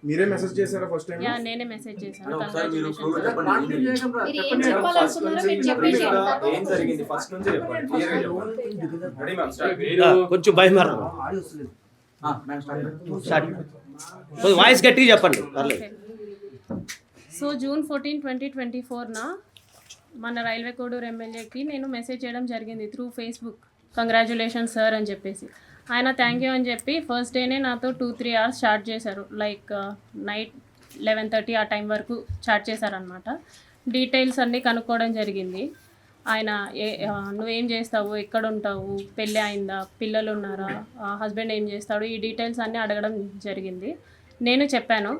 మీరే మెసేజ్ చేశారా first time? Yeah నేనే మెసేజ్ చేశాను. ఒకసారి మీరు కంగ్రాచులేషన్స్. మీరు ఏం చెప్పాలనుకున్నారో మీరు చెప్పేసి ఏం జరిగింది ఫస్ట్ నుంచి చెప్పండి, క్లియర్గా చెప్పండి. Ready ma'am, start. కొంచెం భయం స్టార్ట్ వాయిస్ గట్టిగా చెప్పండి పర్లేదు. సో జూన్ 14, 2024న మన రైల్వే కోడూరు ఎమ్మెల్యేకి నేను మెసేజ్ చేయడం జరిగింది త్రూ ఫేస్బుక్. కంగ్రాచులేషన్స్ సార్ అని చెప్పేసి. ఆయన థ్యాంక్ యూ అని చెప్పి ఫస్ట్ డేనే నాతో 2-3 hours చాట్ చేశారు. లైక్ నైట్ 11:30 ఆ టైం వరకు చాట్ చేశారనమాట. డీటెయిల్స్ అన్నీ కనుక్కోవడం జరిగింది. ఆయన నువ్వేం చేస్తావు, ఎక్కడ ఉంటావు, పెళ్ళి అయిందా, పిల్లలు ఉన్నారా, హస్బెండ్ ఏం చేస్తాడు, ఈ డీటెయిల్స్ అన్నీ అడగడం జరిగింది. నేను చెప్పాను.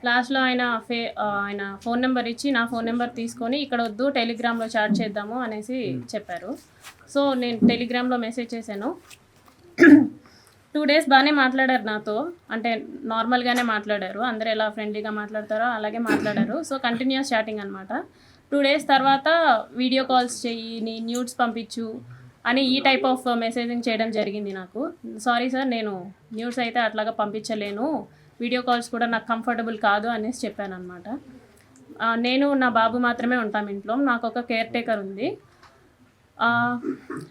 లాస్ట్లో ఆయన ఫోన్ నెంబర్ ఇచ్చి నా ఫోన్ నెంబర్ తీసుకొని ఇక్కడ వద్దు టెలిగ్రామ్లో చాట్ చేద్దాము అనేసి చెప్పారు. సో నేను టెలిగ్రామ్లో మెసేజ్ చేశాను. 2 days బాగానే మాట్లాడారు నాతో, అంటే నార్మల్గానే మాట్లాడారు. అందరూ ఎలా ఫ్రెండ్లీగా మాట్లాడతారో అలాగే మాట్లాడారు. సో కంటిన్యూస్ చాటింగ్ అనమాట. 2 days తర్వాత వీడియో కాల్స్ చెయ్యి, నీ న్యూడ్స్ పంపించు అని ఈ టైప్ ఆఫ్ మెసేజింగ్ చేయడం జరిగింది నాకు. సారీ సార్, నేను న్యూడ్స్ అయితే అట్లాగా పంపించలేను, వీడియో కాల్స్ కూడా నాకు కంఫర్టబుల్ కాదు అనేసి చెప్పాను అనమాట. నేను నా బాబు మాత్రమే ఉంటాం ఇంట్లో, నాకు ఒక కేర్ టేకర్ ఉంది.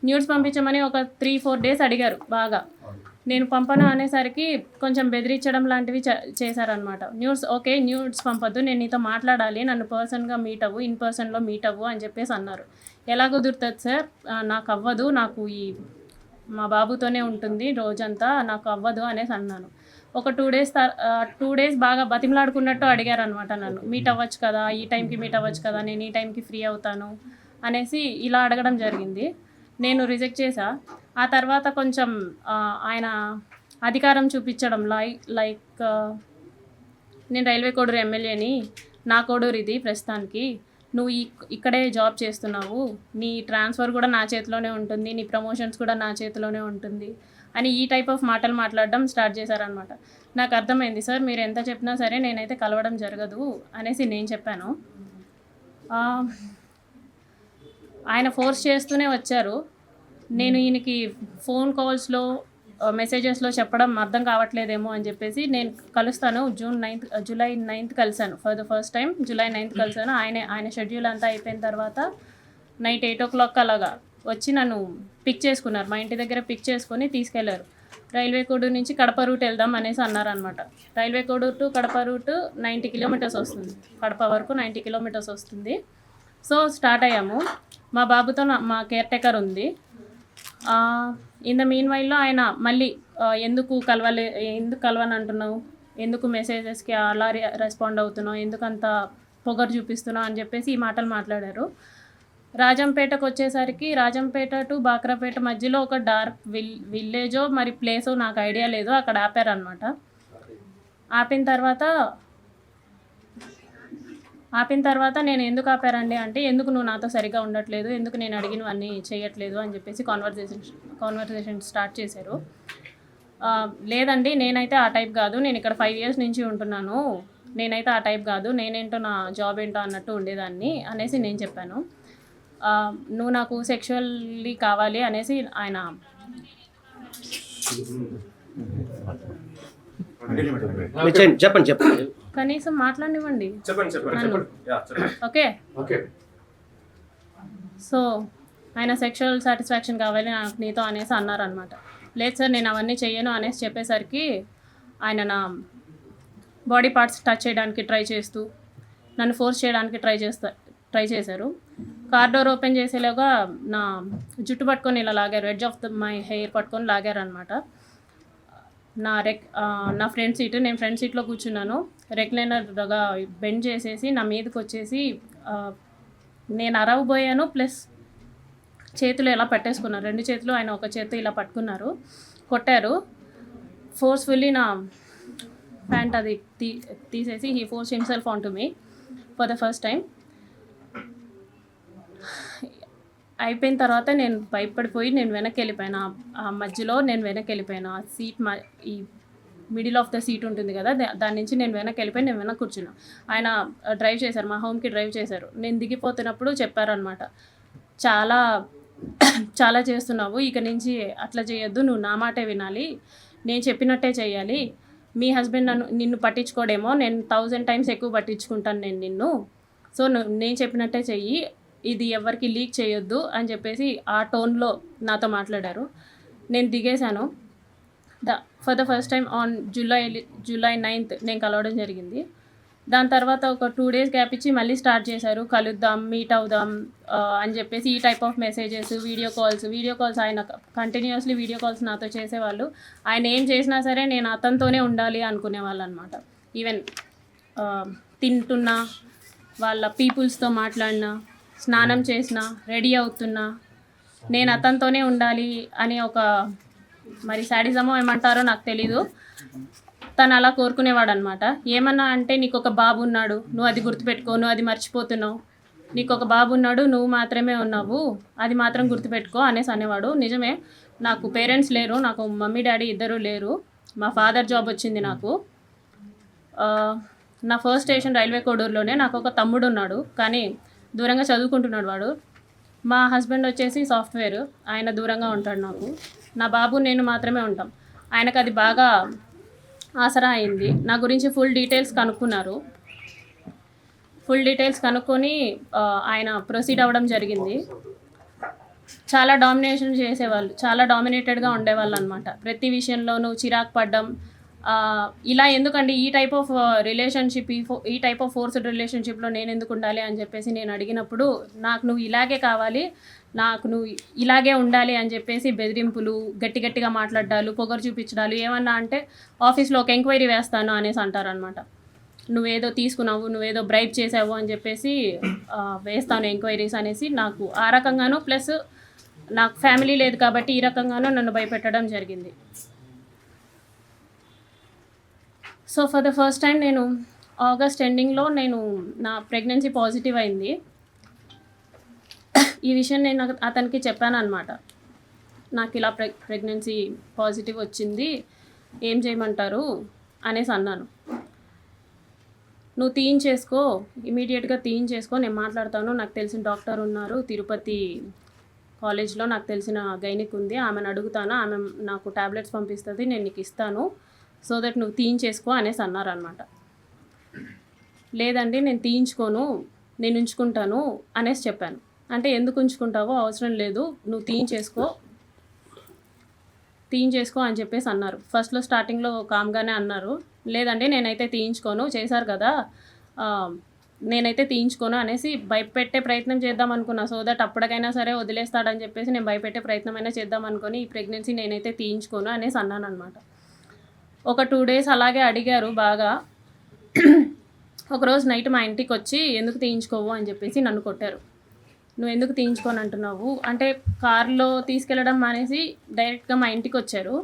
న్యూడ్స్ పంపించమని ఒక 3-4 days అడిగారు బాగా. నేను పంపను అనేసరికి కొంచెం బెదిరించడం లాంటివి చేశారనమాట. ఓకే న్యూడ్స్ పంపొద్దు, నేను నీతో మాట్లాడాలి, నన్ను పర్సన్గా మీట్ అవ్వు, ఇన్ పర్సన్లో మీట్ అవ్వు అని చెప్పేసి అన్నారు. ఎలా కుదురుతుంది సార్, నాకు అవ్వదు, నాకు మా బాబుతోనే ఉంటుంది రోజంతా, నాకు అవ్వదు అనేసి అన్నాను. ఒక 2 days బాగా బతిమలాడుకున్నట్టు అడిగారు అనమాట నన్ను. మీట్ అవ్వచ్చు కదా, ఈ టైంకి మీట్ అవ్వచ్చు కదా, నేను ఈ టైంకి ఫ్రీ అవుతాను అనేసి ఇలా అడగడం జరిగింది. నేను రిజెక్ట్ చేశా. ఆ తర్వాత కొంచెం ఆయన అధికారం చూపించడం లైక్ నేను రైల్వే కోడూరు ఎమ్మెల్యేని, నా కోడూరు ఇది ప్రస్తుతానికి, నువ్వు ఇక్కడే జాబ్ చేస్తున్నావు, నీ ట్రాన్స్ఫర్ కూడా నా చేతిలోనే ఉంటుంది, నీ ప్రమోషన్స్ కూడా నా చేతిలోనే ఉంటుంది అని ఈ టైప్ ఆఫ్ మాటలు మాట్లాడడం స్టార్ట్ చేశారనమాట. నాకు అర్థమైంది సార్, మీరు ఎంత చెప్పినా సరే నేనైతే కలవడం జరగదు అనేసి నేను చెప్పాను. ఆయన ఫోర్స్ చేస్తూనే వచ్చారు. నేను ఈయనకి ఫోన్ కాల్స్లో మెసేజెస్లో చెప్పడం అర్థం కావట్లేదేమో అని చెప్పేసి నేను కలుస్తాను. జూలై 9th కలిశాను. For the first time July 9th కలిశాను. ఆయన షెడ్యూల్ అంతా అయిపోయిన తర్వాత నైట్ 8 o'clock అలాగా వచ్చి నన్ను పిక్ చేసుకున్నారు. మా ఇంటి దగ్గర పిక్ చేసుకొని తీసుకెళ్లారు. రైల్వే కోడూరు నుంచి కడప రూట్ వెళ్దాం అనేసి అన్నారనమాట. Railway Koduru to Kadapa route 90 kilometers వస్తుంది, కడప వరకు 90 kilometers వస్తుంది. సో స్టార్ట్ అయ్యాము. మా బాబుతో మా కేర్ టేకర్ ఉంది. ఇన్ ద మీన్ వైల్లో ఆయన మళ్ళీ ఎందుకు కలవని అంటున్నావు, ఎందుకు మెసేజెస్కి అలా రెస్పాండ్ అవుతున్నావు, ఎందుకంత పొగరు చూపిస్తున్నావు అని చెప్పేసి ఈ మాటలు మాట్లాడారు. రాజంపేటకు వచ్చేసరికి రాజంపేట టు బాక్రాపేట మధ్యలో ఒక డార్క్ విలేజో మరి ప్లేసో నాకు ఐడియా లేదు, అక్కడ ఆపారనమాట. ఆపిన తర్వాత నేను ఎందుకు ఆపారండి అంటే, ఎందుకు నువ్వు నాతో సరిగా ఉండట్లేదు, ఎందుకు నేను అడిగినవన్నీ చేయట్లేదు అని చెప్పేసి కాన్వర్సేషన్ స్టార్ట్ చేశారు. లేదండి నేనైతే ఆ టైప్ కాదు, నేను ఇక్కడ 5 years నుంచి ఉంటున్నాను, నేనైతే ఆ టైప్ కాదు, నేనేంటో నా జాబ్ ఏంటో అన్నట్టు ఉండేదాన్ని అనేసి నేను చెప్పాను. నువ్వు నాకు సెక్షువల్లీ కావాలి అనేసి ఆయన చెప్పండి కనీసం మాట్లాడివ్వండి. ఓకే. సో ఆయన సెక్షువల్ సాటిస్ఫాక్షన్ కావాలి నాకు నీతో అనేసి అన్నారనమాట. లేదు సార్ నేను అవన్నీ చెయ్యను అనేసి చెప్పేసరికి ఆయన నా బాడీ పార్ట్స్ టచ్ చేయడానికి ట్రై చేస్తూ నన్ను ఫోర్స్ చేయడానికి ట్రై చేశారు. కార్ డోర్ ఓపెన్ చేసేలాగా నా జుట్టు పట్టుకొని ఇలా లాగారు, ఎడ్జ్ ఆఫ్ మై హెయిర్ పట్టుకొని లాగారు అనమాట. నా ఫ్రంట్ సీట్, నేను ఫ్రంట్ సీట్లో కూర్చున్నాను. రెక్లైనర్గా బెండ్ చేసేసి నా మీదకి వచ్చేసి నేను అరవబోయాను, ప్లస్ చేతులు ఇలా పట్టేసుకున్నారు, 2 చేతులు ఆయన ఒక చేతు ఇలా పట్టుకున్నారు, కొట్టారు ఫోర్స్ఫుల్లీ. నా ప్యాంట్ అది తీసేసి he force himself on to me for the first time. అయిపోయిన తర్వాత నేను భయపడిపోయి నేను వెనక్కి వెళ్ళిపోయాను. ఆ మధ్యలో నేను వెనక్కి వెళ్ళిపోయాను. ఆ సీట్ ఈ మిడిల్ ఆఫ్ ద సీట్ ఉంటుంది కదా, దాని నుంచి నేను వెనక్కి వెళ్ళిపోయి నేను వెనక్కి కూర్చున్నాను. ఆయన డ్రైవ్ చేశారు, మా హోమ్కి డ్రైవ్ చేశారు. నేను దిగిపోతున్నప్పుడు చెప్పారనమాట, చాలా చేస్తున్నావు, ఇక నుంచి అట్లా చేయొద్దు, నువ్వు నా మాటే వినాలి, నేను చెప్పినట్టే చేయాలి, మీ హస్బెండ్ నిన్ను పట్టించుకోడేమో, నేను 1000 టైమ్స్ ఎక్కువ పట్టించుకుంటాను నేను నిన్ను. సో నేను చెప్పినట్టే చెయ్యి, ఇది ఎవరికి లీక్ చేయొద్దు అని చెప్పేసి ఆ టోన్లో నాతో మాట్లాడారు. నేను దిగేశాను. For the first time on July 9th నేను కలవడం జరిగింది. దాని తర్వాత ఒక 2 days గ్యాప్ ఇచ్చి మళ్ళీ స్టార్ట్ చేశారు, కలుద్దాం, మీట్ అవుదాం అని చెప్పేసి ఈ type of messages, video calls ఆయన కంటిన్యూస్లీ వీడియో కాల్స్ నాతో చేసేవాళ్ళు. ఆయన ఏం చేసినా సరే నేను అతనితోనే ఉండాలి అనుకునేవాళ్ళు అనమాట. ఈవెన్ తింటున్నా, వాళ్ళ పీపుల్స్తో మాట్లాడినా, స్నానం చేసినా, రెడీ అవుతున్నా నేను అతనితోనే ఉండాలి అని ఒక మరి శాడిజమో ఏమంటారో నాకు తెలీదు, తను అలా కోరుకునేవాడు అనమాట. ఏమన్నా అంటే నీకు ఒక బాబు ఉన్నాడు, నువ్వు అది గుర్తుపెట్టుకో, నువ్వు అది మర్చిపోతున్నావు, నీకు ఒక బాబు ఉన్నాడు, నువ్వు మాత్రమే ఉన్నావు, అది మాత్రం గుర్తుపెట్టుకో అనేసి అనేవాడు. నిజమే, నాకు పేరెంట్స్ లేరు, నాకు మమ్మీ డాడీ ఇద్దరు లేరు. మా ఫాదర్ జాబ్ వచ్చింది నాకు. నా ఫస్ట్ స్టేషన్ రైల్వే కోడూరులోనే. నాకు ఒక తమ్ముడు ఉన్నాడు, కానీ దూరంగా చదువుకుంటున్నాడు వాడు. మా హస్బెండ్ వచ్చేసి సాఫ్ట్వేర్, ఆయన దూరంగా ఉంటాడు నాకు. నా బాబు నేను మాత్రమే ఉంటాం. ఆయనకు అది బాగా ఆసరా అయింది. నా గురించి ఫుల్ డీటెయిల్స్ కనుక్కొని ఆయన ప్రొసీడ్ అవ్వడం జరిగింది. చాలా డామినేషన్ చేసేవాళ్ళు, చాలా డామినేటెడ్గా ఉండేవాళ్ళు అనమాట. ప్రతి విషయంలోనూ చిరాకు పడ్డం. ఇలా ఎందుకండి ఈ టైప్ ఆఫ్ రిలేషన్షిప్, ఈ టైప్ ఆఫ్ ఫోర్స్డ్ రిలేషన్షిప్లో నేను ఎందుకు ఉండాలి అని చెప్పేసి నేను అడిగినప్పుడు, నాకు నువ్వు ఇలాగే కావాలి, నాకు నువ్వు ఇలాగే ఉండాలి అని చెప్పేసి బెదిరింపులు, గట్టిగా మాట్లాడాలు, పొగరు చూపించడాలు, ఏమన్నా అంటే ఆఫీస్లో ఒక ఎంక్వైరీ వేస్తాను అనేసి అంటారనమాట. నువ్వేదో తీసుకున్నావు, నువ్వేదో బ్రైబ్ చేసావు అని చెప్పేసి వేస్తాను ఎంక్వైరీస్ అనేసి, నాకు ఆ రకంగానూ ప్లస్ నాకు ఫ్యామిలీ లేదు కాబట్టి ఈ రకంగానూ నన్ను భయపెట్టడం జరిగింది. So for the first time నేను ఆగస్ట్ ఎండింగ్లో నా ప్రెగ్నెన్సీ పాజిటివ్ అయింది. ఈ విషయం నేను అతనికి చెప్పాను అనమాట. నాకు ఇలా ప్రెగ్నెన్సీ పాజిటివ్ వచ్చింది, ఏం చేయమంటారు అనేసి అన్నాను. నువ్వు తీయించేసుకో, ఇమీడియట్గా తీయించేసుకో, నేను మాట్లాడతాను, నాకు తెలిసిన డాక్టర్ ఉన్నారు తిరుపతి కాలేజ్లో, నాకు తెలిసిన గైనిక్ ఉంది, ఆమెను అడుగుతాను, ఆమె నాకు టాబ్లెట్స్ పంపిస్తుంది, నేను నీకు ఇస్తాను, సో దట్ నువ్వు తీయించేసుకో అనేసి అన్నారనమాట. లేదండి నేను తీయించుకోను, నేను ఉంచుకుంటాను అనేసి చెప్పాను. అంటే ఎందుకు ఉంచుకుంటావో, అవసరం లేదు, నువ్వు తీయించేసుకో అని చెప్పేసి అన్నారు. ఫస్ట్లో స్టార్టింగ్లో కామ్గానే అన్నారు, లేదండి నేనైతే తీయించుకోను, చేశారు కదా, నేనైతే తీయించుకోను అనేసి భయపెట్టే ప్రయత్నం చేద్దాం అనుకున్నా. సో దట్ అప్పటికైనా సరే వదిలేస్తాడని చెప్పేసి నేను భయపెట్టే ప్రయత్నమైనా చేద్దాం అనుకొని ఈ ప్రెగ్నెన్సీ నేనైతే తీయించుకోను అనేసి అన్నాను అనమాట. ఒక 2 days అలాగే అడిగారు బాగా. ఒకరోజు నైట్ మా ఇంటికి వచ్చి ఎందుకు తీయించుకోవు అని చెప్పేసి నన్ను కొట్టారు. నువ్వు ఎందుకు తీయించుకొని అంటున్నావు అంటే, కార్లో తీసుకెళ్ళడం మానేసి డైరెక్ట్గా మా ఇంటికి వచ్చారు,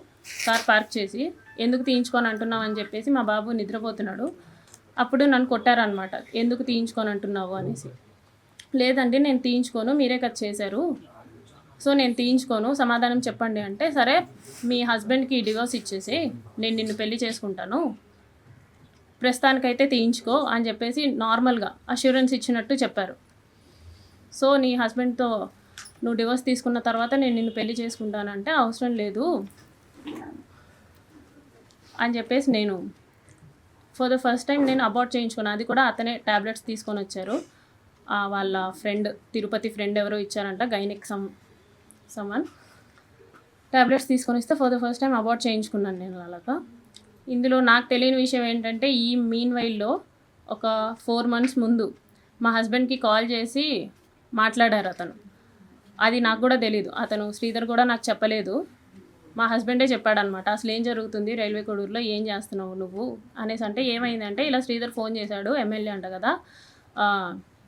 కార్ పార్క్ చేసి, ఎందుకు తీయించుకొని అంటున్నావు అని చెప్పేసి, మా బాబు నిద్రపోతున్నాడు, అప్పుడు నన్ను కొట్టారనమాట, ఎందుకు తీయించుకొని అంటున్నావు అనేసి. లేదండి నేను తీయించుకోను, మీరే కట్ చేశారు, సో నేను తీయించుకోను, సమాధానం చెప్పండి అంటే, సరే మీ హస్బెండ్కి డివోర్స్ ఇచ్చేసి నేను నిన్ను పెళ్లి చేసుకుంటాను, ప్రస్తుతానికైతే తీయించుకో అని చెప్పేసి నార్మల్గా అష్యూరెన్స్ ఇచ్చినట్టు చెప్పారు. సో నీ హస్బెండ్తో నువ్వు డివోర్స్ తీసుకున్న తర్వాత నేను నిన్ను పెళ్లి చేసుకుంటానంటే, అవసరం లేదు అని చెప్పేసి నేను ఫర్ ద ఫస్ట్ టైం నేను అబార్ట్ చేయించుకున్నాను. అది కూడా అతనే ట్యాబ్లెట్స్ తీసుకొని వచ్చారు, వాళ్ళ ఫ్రెండ్, తిరుపతి ఫ్రెండ్ ఎవరో ఇచ్చారంట, గైనిక్ సమ్మన్ ట్యాబ్లెట్స్ తీసుకొని వస్తే for the first time abort చేయించుకున్నాను నేను అలాగా. ఇందులో నాకు తెలియని విషయం ఏంటంటే, ఈ మీన్ వైల్లో ఒక 4 months ముందు మా హస్బెండ్కి కాల్ చేసి మాట్లాడారు అతను. అది నాకు కూడా తెలీదు, అతను శ్రీధర్ కూడా నాకు చెప్పలేదు, మా హస్బెండే చెప్పాడనమాట. అసలు ఏం జరుగుతుంది రైల్వే కోడూరులో, ఏం చేస్తున్నావు నువ్వు అనేసి అంటే, ఏమైందంటే ఇలా శ్రీధర్ ఫోన్ చేశాడు, ఎమ్మెల్యే అంట కదా,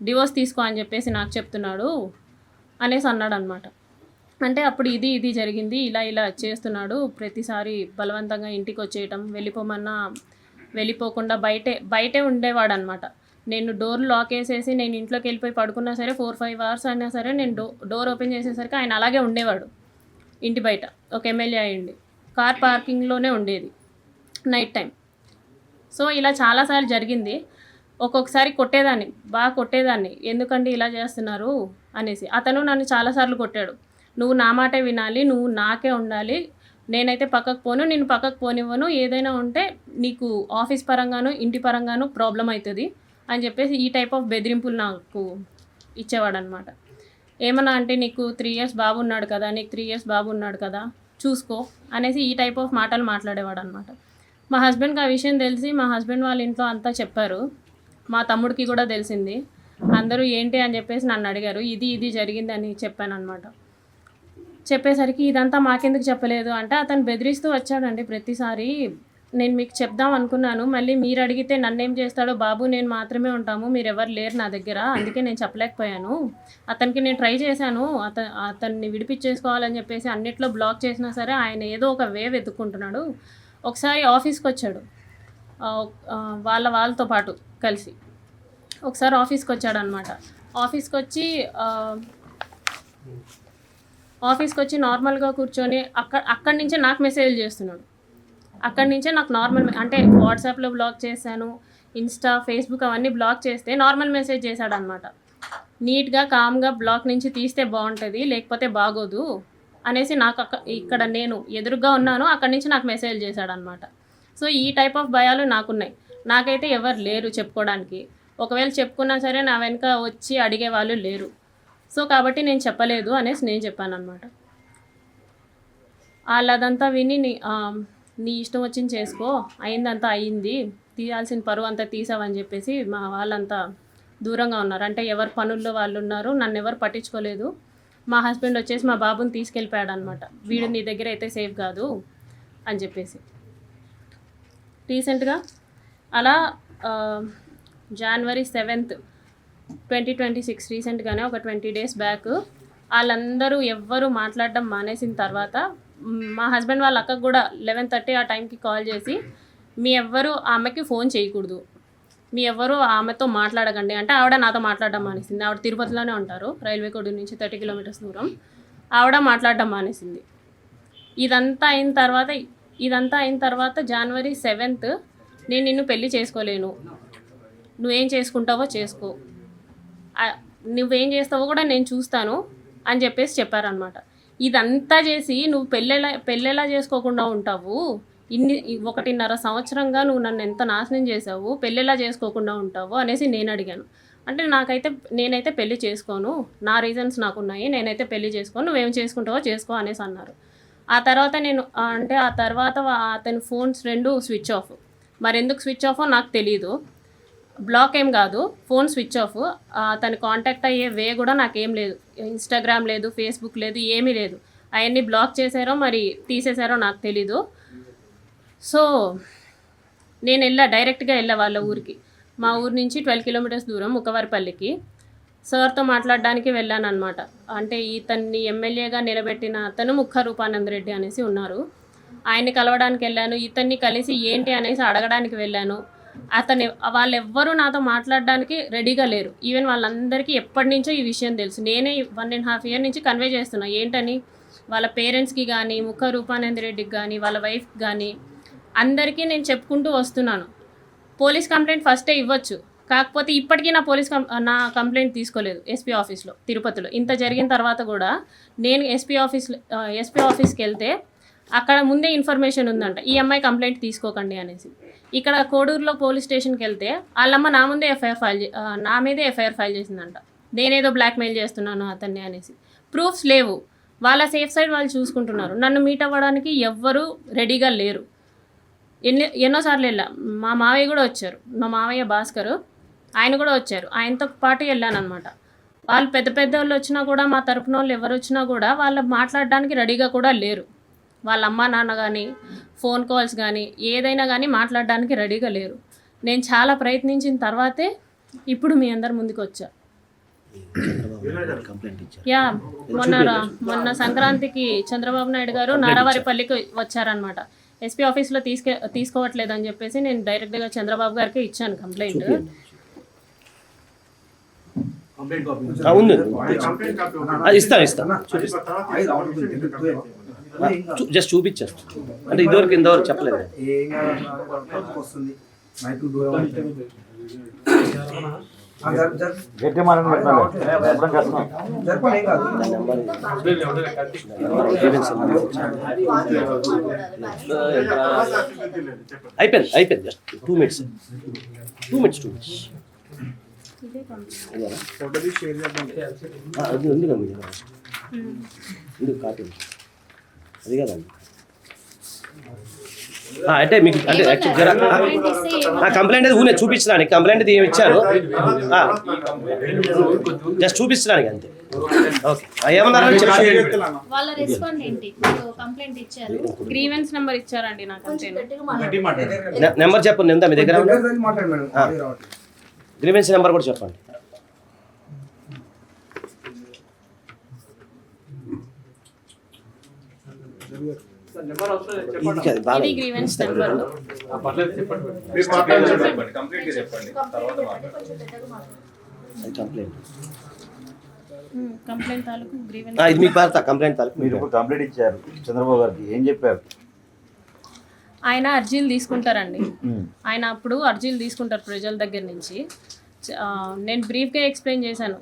డివోర్స్ తీసుకో అని చెప్పేసి నాకు చెప్తున్నాడు అనేసి అన్నాడు అనమాట. అంటే అప్పుడు ఇది జరిగింది, ఇలా చేస్తున్నాడు, ప్రతిసారి బలవంతంగా ఇంటికి వచ్చేయటం, వెళ్ళిపోమన్నా వెళ్ళిపోకుండా బయటే ఉండేవాడు అనమాట. నేను డోర్ లాక్ వేసేసి నేను ఇంట్లోకి వెళ్ళిపోయి పడుకున్నా సరే 4-5 hours అయినా సరే నేను డోర్ ఓపెన్ చేసేసరికి ఆయన అలాగే ఉండేవాడు ఇంటి బయట. ఒక ఎమ్మెల్యే అయ్యండి, కార్ పార్కింగ్లోనే ఉండేది నైట్ టైం. సో ఇలా చాలాసార్లు జరిగింది. ఒక్కొక్కసారి బాగా కొట్టేదాన్ని, ఎందుకంటే ఇలా చేస్తున్నారు అనేసి. అతను నన్ను చాలాసార్లు కొట్టాడు, నువ్వు నా మాటే వినాలి, నువ్వు నాకే ఉండాలి, నేనైతే పక్కకు పోను, నేను పక్కకు పోనివ్వను, ఏదైనా ఉంటే నీకు ఆఫీస్ పరంగాను ఇంటి పరంగాను ప్రాబ్లం అవుతుంది అని చెప్పేసి ఈ టైప్ ఆఫ్ బెదిరింపులు నాకు ఇచ్చేవాడు అనమాట. ఏమన్నా అంటే నీకు 3 years బాబు ఉన్నాడు కదా, నీకు 3 years బాబు ఉన్నాడు కదా, చూసుకో అనేసి ఈ టైప్ ఆఫ్ మాటలు మాట్లాడేవాడు అనమాట. మా హస్బెండ్కి ఆ విషయం తెలిసి మా హస్బెండ్ వాళ్ళ ఇంట్లో అంతా చెప్పారు. మా తమ్ముడికి కూడా తెలిసింది. అందరూ ఏంటి అని చెప్పేసి నన్ను అడిగారు. ఇది జరిగిందని చెప్పాను అనమాట. చెప్పేసరికి ఇదంతా మాకెందుకు చెప్పలేదు అంటే అతను బెదిరిస్తూ వచ్చాడండి ప్రతిసారి. నేను మీకు చెప్దాం అనుకున్నాను, మళ్ళీ మీరు అడిగితే నన్నేం చేస్తాడో, బాబు నేను మాత్రమే ఉంటాము, మీరు ఎవరు లేరు నా దగ్గర, అందుకే నేను చెప్పలేకపోయాను. అతనికి నేను ట్రై చేశాను, అతన్ని విడిపించేసుకోవాలని చెప్పేసి అన్నిట్లో బ్లాక్ చేసినా సరే ఆయన ఏదో ఒక వే వెతుక్కుంటున్నాడు. ఒకసారి ఆఫీస్కి వచ్చాడు వాళ్ళతో పాటు కలిసి. ఒకసారి ఆఫీస్కి వచ్చాడనమాట. ఆఫీస్కి వచ్చి నార్మల్గా కూర్చొని అక్కడి నుంచే నాకు మెసేజ్లు చేస్తున్నాడు. అక్కడి నుంచే నాకు నార్మల్ అంటే వాట్సాప్లో బ్లాక్ చేశాను, ఇన్స్టా ఫేస్బుక్ అవన్నీ బ్లాక్ చేస్తే నార్మల్ మెసేజ్ చేశాడనమాట. నీట్గా కామ్గా బ్లాక్ నుంచి తీస్తే బాగుంటుంది, లేకపోతే బాగోదు అనేసి నాకు ఇక్కడ నేను ఎదురుగా ఉన్నాను, అక్కడి నుంచి నాకు మెసేజ్ చేశాడనమాట. సో ఈ టైప్ ఆఫ్ భయాలు నాకున్నాయి. నాకైతే ఎవరు లేరు చెప్పుకోవడానికి. ఒకవేళ చెప్పుకున్నా సరే నా వెనక వచ్చి అడిగే వాళ్ళు లేరు. సో కాబట్టి నేను చెప్పలేదు అనేసి నేను చెప్పాను అనమాట. వాళ్ళదంతా విని నీ ఇష్టం వచ్చింది చేసుకో, అయిందంతా అయింది, తీయాల్సిన పరువు అంతా తీసావని చెప్పేసి మా వాళ్ళంతా దూరంగా ఉన్నారు. అంటే ఎవరు పనుల్లో వాళ్ళు ఉన్నారు, నన్ను ఎవరు పట్టించుకోలేదు. మా హస్బెండ్ వచ్చేసి మా బాబుని తీసుకెళ్ళిపోయాడు అనమాట. వీడు నీ దగ్గర అయితే సేఫ్ కాదు అని చెప్పేసి. రీసెంట్గా అలా January 7th 2026 రీసెంట్గానే ఒక 20 days బ్యాక్ వాళ్ళందరూ ఎవ్వరూ మాట్లాడడం మానేసిన తర్వాత మా హస్బెండ్ వాళ్ళ అక్కకు కూడా 11:30 ఆ టైంకి కాల్ చేసి మీ ఎవ్వరు ఆమెకి ఫోన్ చేయకూడదు, మీ ఎవ్వరు ఆమెతో మాట్లాడకండి అంటే ఆవిడ నాతో మాట్లాడడం మానేసింది. ఆవిడ తిరుపతిలోనే ఉంటారు, రైల్వే కోడ్ నుంచి 30 kilometers దూరం. ఆవిడ మాట్లాడడం మానేసింది. ఇదంతా అయిన తర్వాత January 7th నేను నిన్ను పెళ్లి చేసుకోలేను, నువ్వేం చేసుకుంటావో చేసుకో, నువ్వేం చేస్తావో కూడా నేను చూస్తాను అని చెప్పేసి చెప్పారనమాట. ఇదంతా చేసి నువ్వు పెళ్ళెలా చేసుకోకుండా ఉంటావు, 1.5 సంవత్సరంగా నువ్వు నన్ను ఎంత నాశనం చేసావు, పెళ్ళెలా చేసుకోకుండా ఉంటావు అనేసి నేను అడిగాను. అంటే నేనైతే పెళ్లి చేసుకోను, నా రీజన్స్ నాకున్నాయి, నేనైతే పెళ్లి చేసుకోను, నువ్వేం చేసుకుంటావో చేసుకో అనేసి అన్నారు. ఆ తర్వాత అతని ఫోన్స్ 2 స్విచ్ ఆఫ్. మరెందుకు స్విచ్ ఆఫో నాకు తెలీదు. బ్లాక్ ఏం కాదు, ఫోన్ స్విచ్ ఆఫ్. తను కాంటాక్ట్ అయ్యే వే కూడా నాకేం లేదు, ఇన్స్టాగ్రామ్ లేదు, ఫేస్బుక్ లేదు, ఏమీ లేదు. అవన్నీ బ్లాక్ చేశారో మరి తీసేశారో నాకు తెలీదు. సో నేను డైరెక్ట్గా వెళ్ళా వాళ్ళ ఊరికి. మా ఊరు నుంచి 12 kilometers దూరం ముక్కవారిపల్లికి సార్తో మాట్లాడడానికి వెళ్ళాను అనమాట. అంటే ఇతన్ని ఎమ్మెల్యేగా నిలబెట్టిన అతను ముక్క రూపానంద రెడ్డి అనేసి ఉన్నారు, ఆయన్ని కలవడానికి వెళ్ళాను. ఇతన్ని కలిసి ఏంటి అనేసి అడగడానికి వెళ్ళాను. వాళ్ళెవ్వరూ నాతో మాట్లాడడానికి రెడీగా లేరు. ఈవెన్ వాళ్ళందరికీ ఎప్పటి నుంచో ఈ విషయం తెలుసు. నేనే 1.5 years నుంచి కన్వే చేస్తున్నా ఏంటని. వాళ్ళ పేరెంట్స్కి కానీ, ముక్క రూపానంద రెడ్డికి కానీ, వాళ్ళ వైఫ్కి కానీ అందరికీ నేను చెప్పుకుంటూ వస్తున్నాను. పోలీస్ కంప్లైంట్ ఫస్టే ఇవ్వచ్చు, కాకపోతే ఇప్పటికీ నా కంప్లైంట్ తీసుకోలేదు ఎస్పీ ఆఫీస్లో తిరుపతిలో. ఇంత జరిగిన తర్వాత కూడా నేను ఎస్పీ ఆఫీస్కి వెళ్తే అక్కడ ముందే ఇన్ఫర్మేషన్ ఉందంట, ఈ అమ్మాయి కంప్లైంట్ తీసుకోకండి అనేసి. ఇక్కడ కోడూరులో పోలీస్ స్టేషన్కి వెళ్తే వాళ్ళమ్మ నా మీదే ఎఫ్ఐఆర్ ఫైల్ చేసిందంట, నేనేదో బ్లాక్మెయిల్ చేస్తున్నాను అతన్ని అనేసి. ప్రూఫ్స్ లేవు, వాళ్ళ సేఫ్ సైడ్ వాళ్ళు చూసుకుంటున్నారు. నన్ను మీట్ అవ్వడానికి ఎవ్వరూ రెడీగా లేరు. ఎన్నోసార్లు వెళ్ళా. మా మావయ్య కూడా వచ్చారు, మా మావయ్య భాస్కర్, ఆయన కూడా వచ్చారు, ఆయనతో పాటు వెళ్ళాను అనమాట. వాళ్ళు పెద్ద వాళ్ళు వచ్చినా కూడా, మా తరపున వాళ్ళు ఎవరు వచ్చినా కూడా వాళ్ళు మాట్లాడడానికి రెడీగా కూడా లేరు. వాళ్ళ అమ్మ నాన్న కానీ, ఫోన్ కాల్స్ కానీ, ఏదైనా కానీ మాట్లాడడానికి రెడీగా లేరు. నేను చాలా ప్రయత్నించిన తర్వాతే ఇప్పుడు మీ అందరి ముందుకు వచ్చా. మొన్న సంక్రాంతికి చంద్రబాబు నాయుడు గారు నారావారిపల్లికి వచ్చారనమాట. ఎస్పీ ఆఫీస్లో తీసుకోవట్లేదని చెప్పేసి నేను డైరెక్ట్గా చంద్రబాబు గారికి ఇచ్చాను కంప్లైంట్. ఇస్తా జస్ట్ చూపించారు అంటే ఇంతవరకు చెప్పలేదు. గట్టి మనం జరపండి ఏం కాదు. అయిపోయింది జస్ట్ 2 minutes. ఇదే కంప్లైంట్. అది ఉంది కదా మీకు ఇది కాపీ అది కదండి అంటే మీకు అంటే కంప్లైంట్ అది ఊనే చూపించడానికి కంప్లైంట్ అది ఏమి ఇచ్చారు జస్ట్ చూపించడానికి అంతే ఓకే ఏమన్నారు వాళ్ళ రెస్పాండ్ ఏంటి? మీరు కంప్లైంట్ ఇచ్చారు, గ్రీవెన్స్ నెంబర్ ఇచ్చారండి నాకు అంతే. నెంబర్ చెప్పండి ఎంత మీ దగ్గర మాట్లాడు మేడం. ఆడియో రావట్లేదు. గ్రీవెన్స్ నెంబర్ కూడా చెప్పండి ఇది కాదు, బాగా ఇది గ్రీవెన్స్ నెంబర్. మీరు మాట్లాడండి, కంప్లీట్ గా చెప్పండి తర్వాత అది కంప్లైంట్ కంప్లైంట్ తాలూకు గ్రీవెన్స్. ఇది మీకు పాడతా కంప్లైంట్ తాలూకు మీరు ఇప్పుడు కంప్లైంట్ ఇచ్చారు చంద్రబాబు గారికి, ఏం చెప్పారు? ఆయన అర్జీలు తీసుకుంటారండి. ఆయన అప్పుడు అర్జీలు తీసుకుంటారు ప్రజల దగ్గర నుంచి. నేను బ్రీఫ్గా ఎక్స్ప్లెయిన్ చేశాను.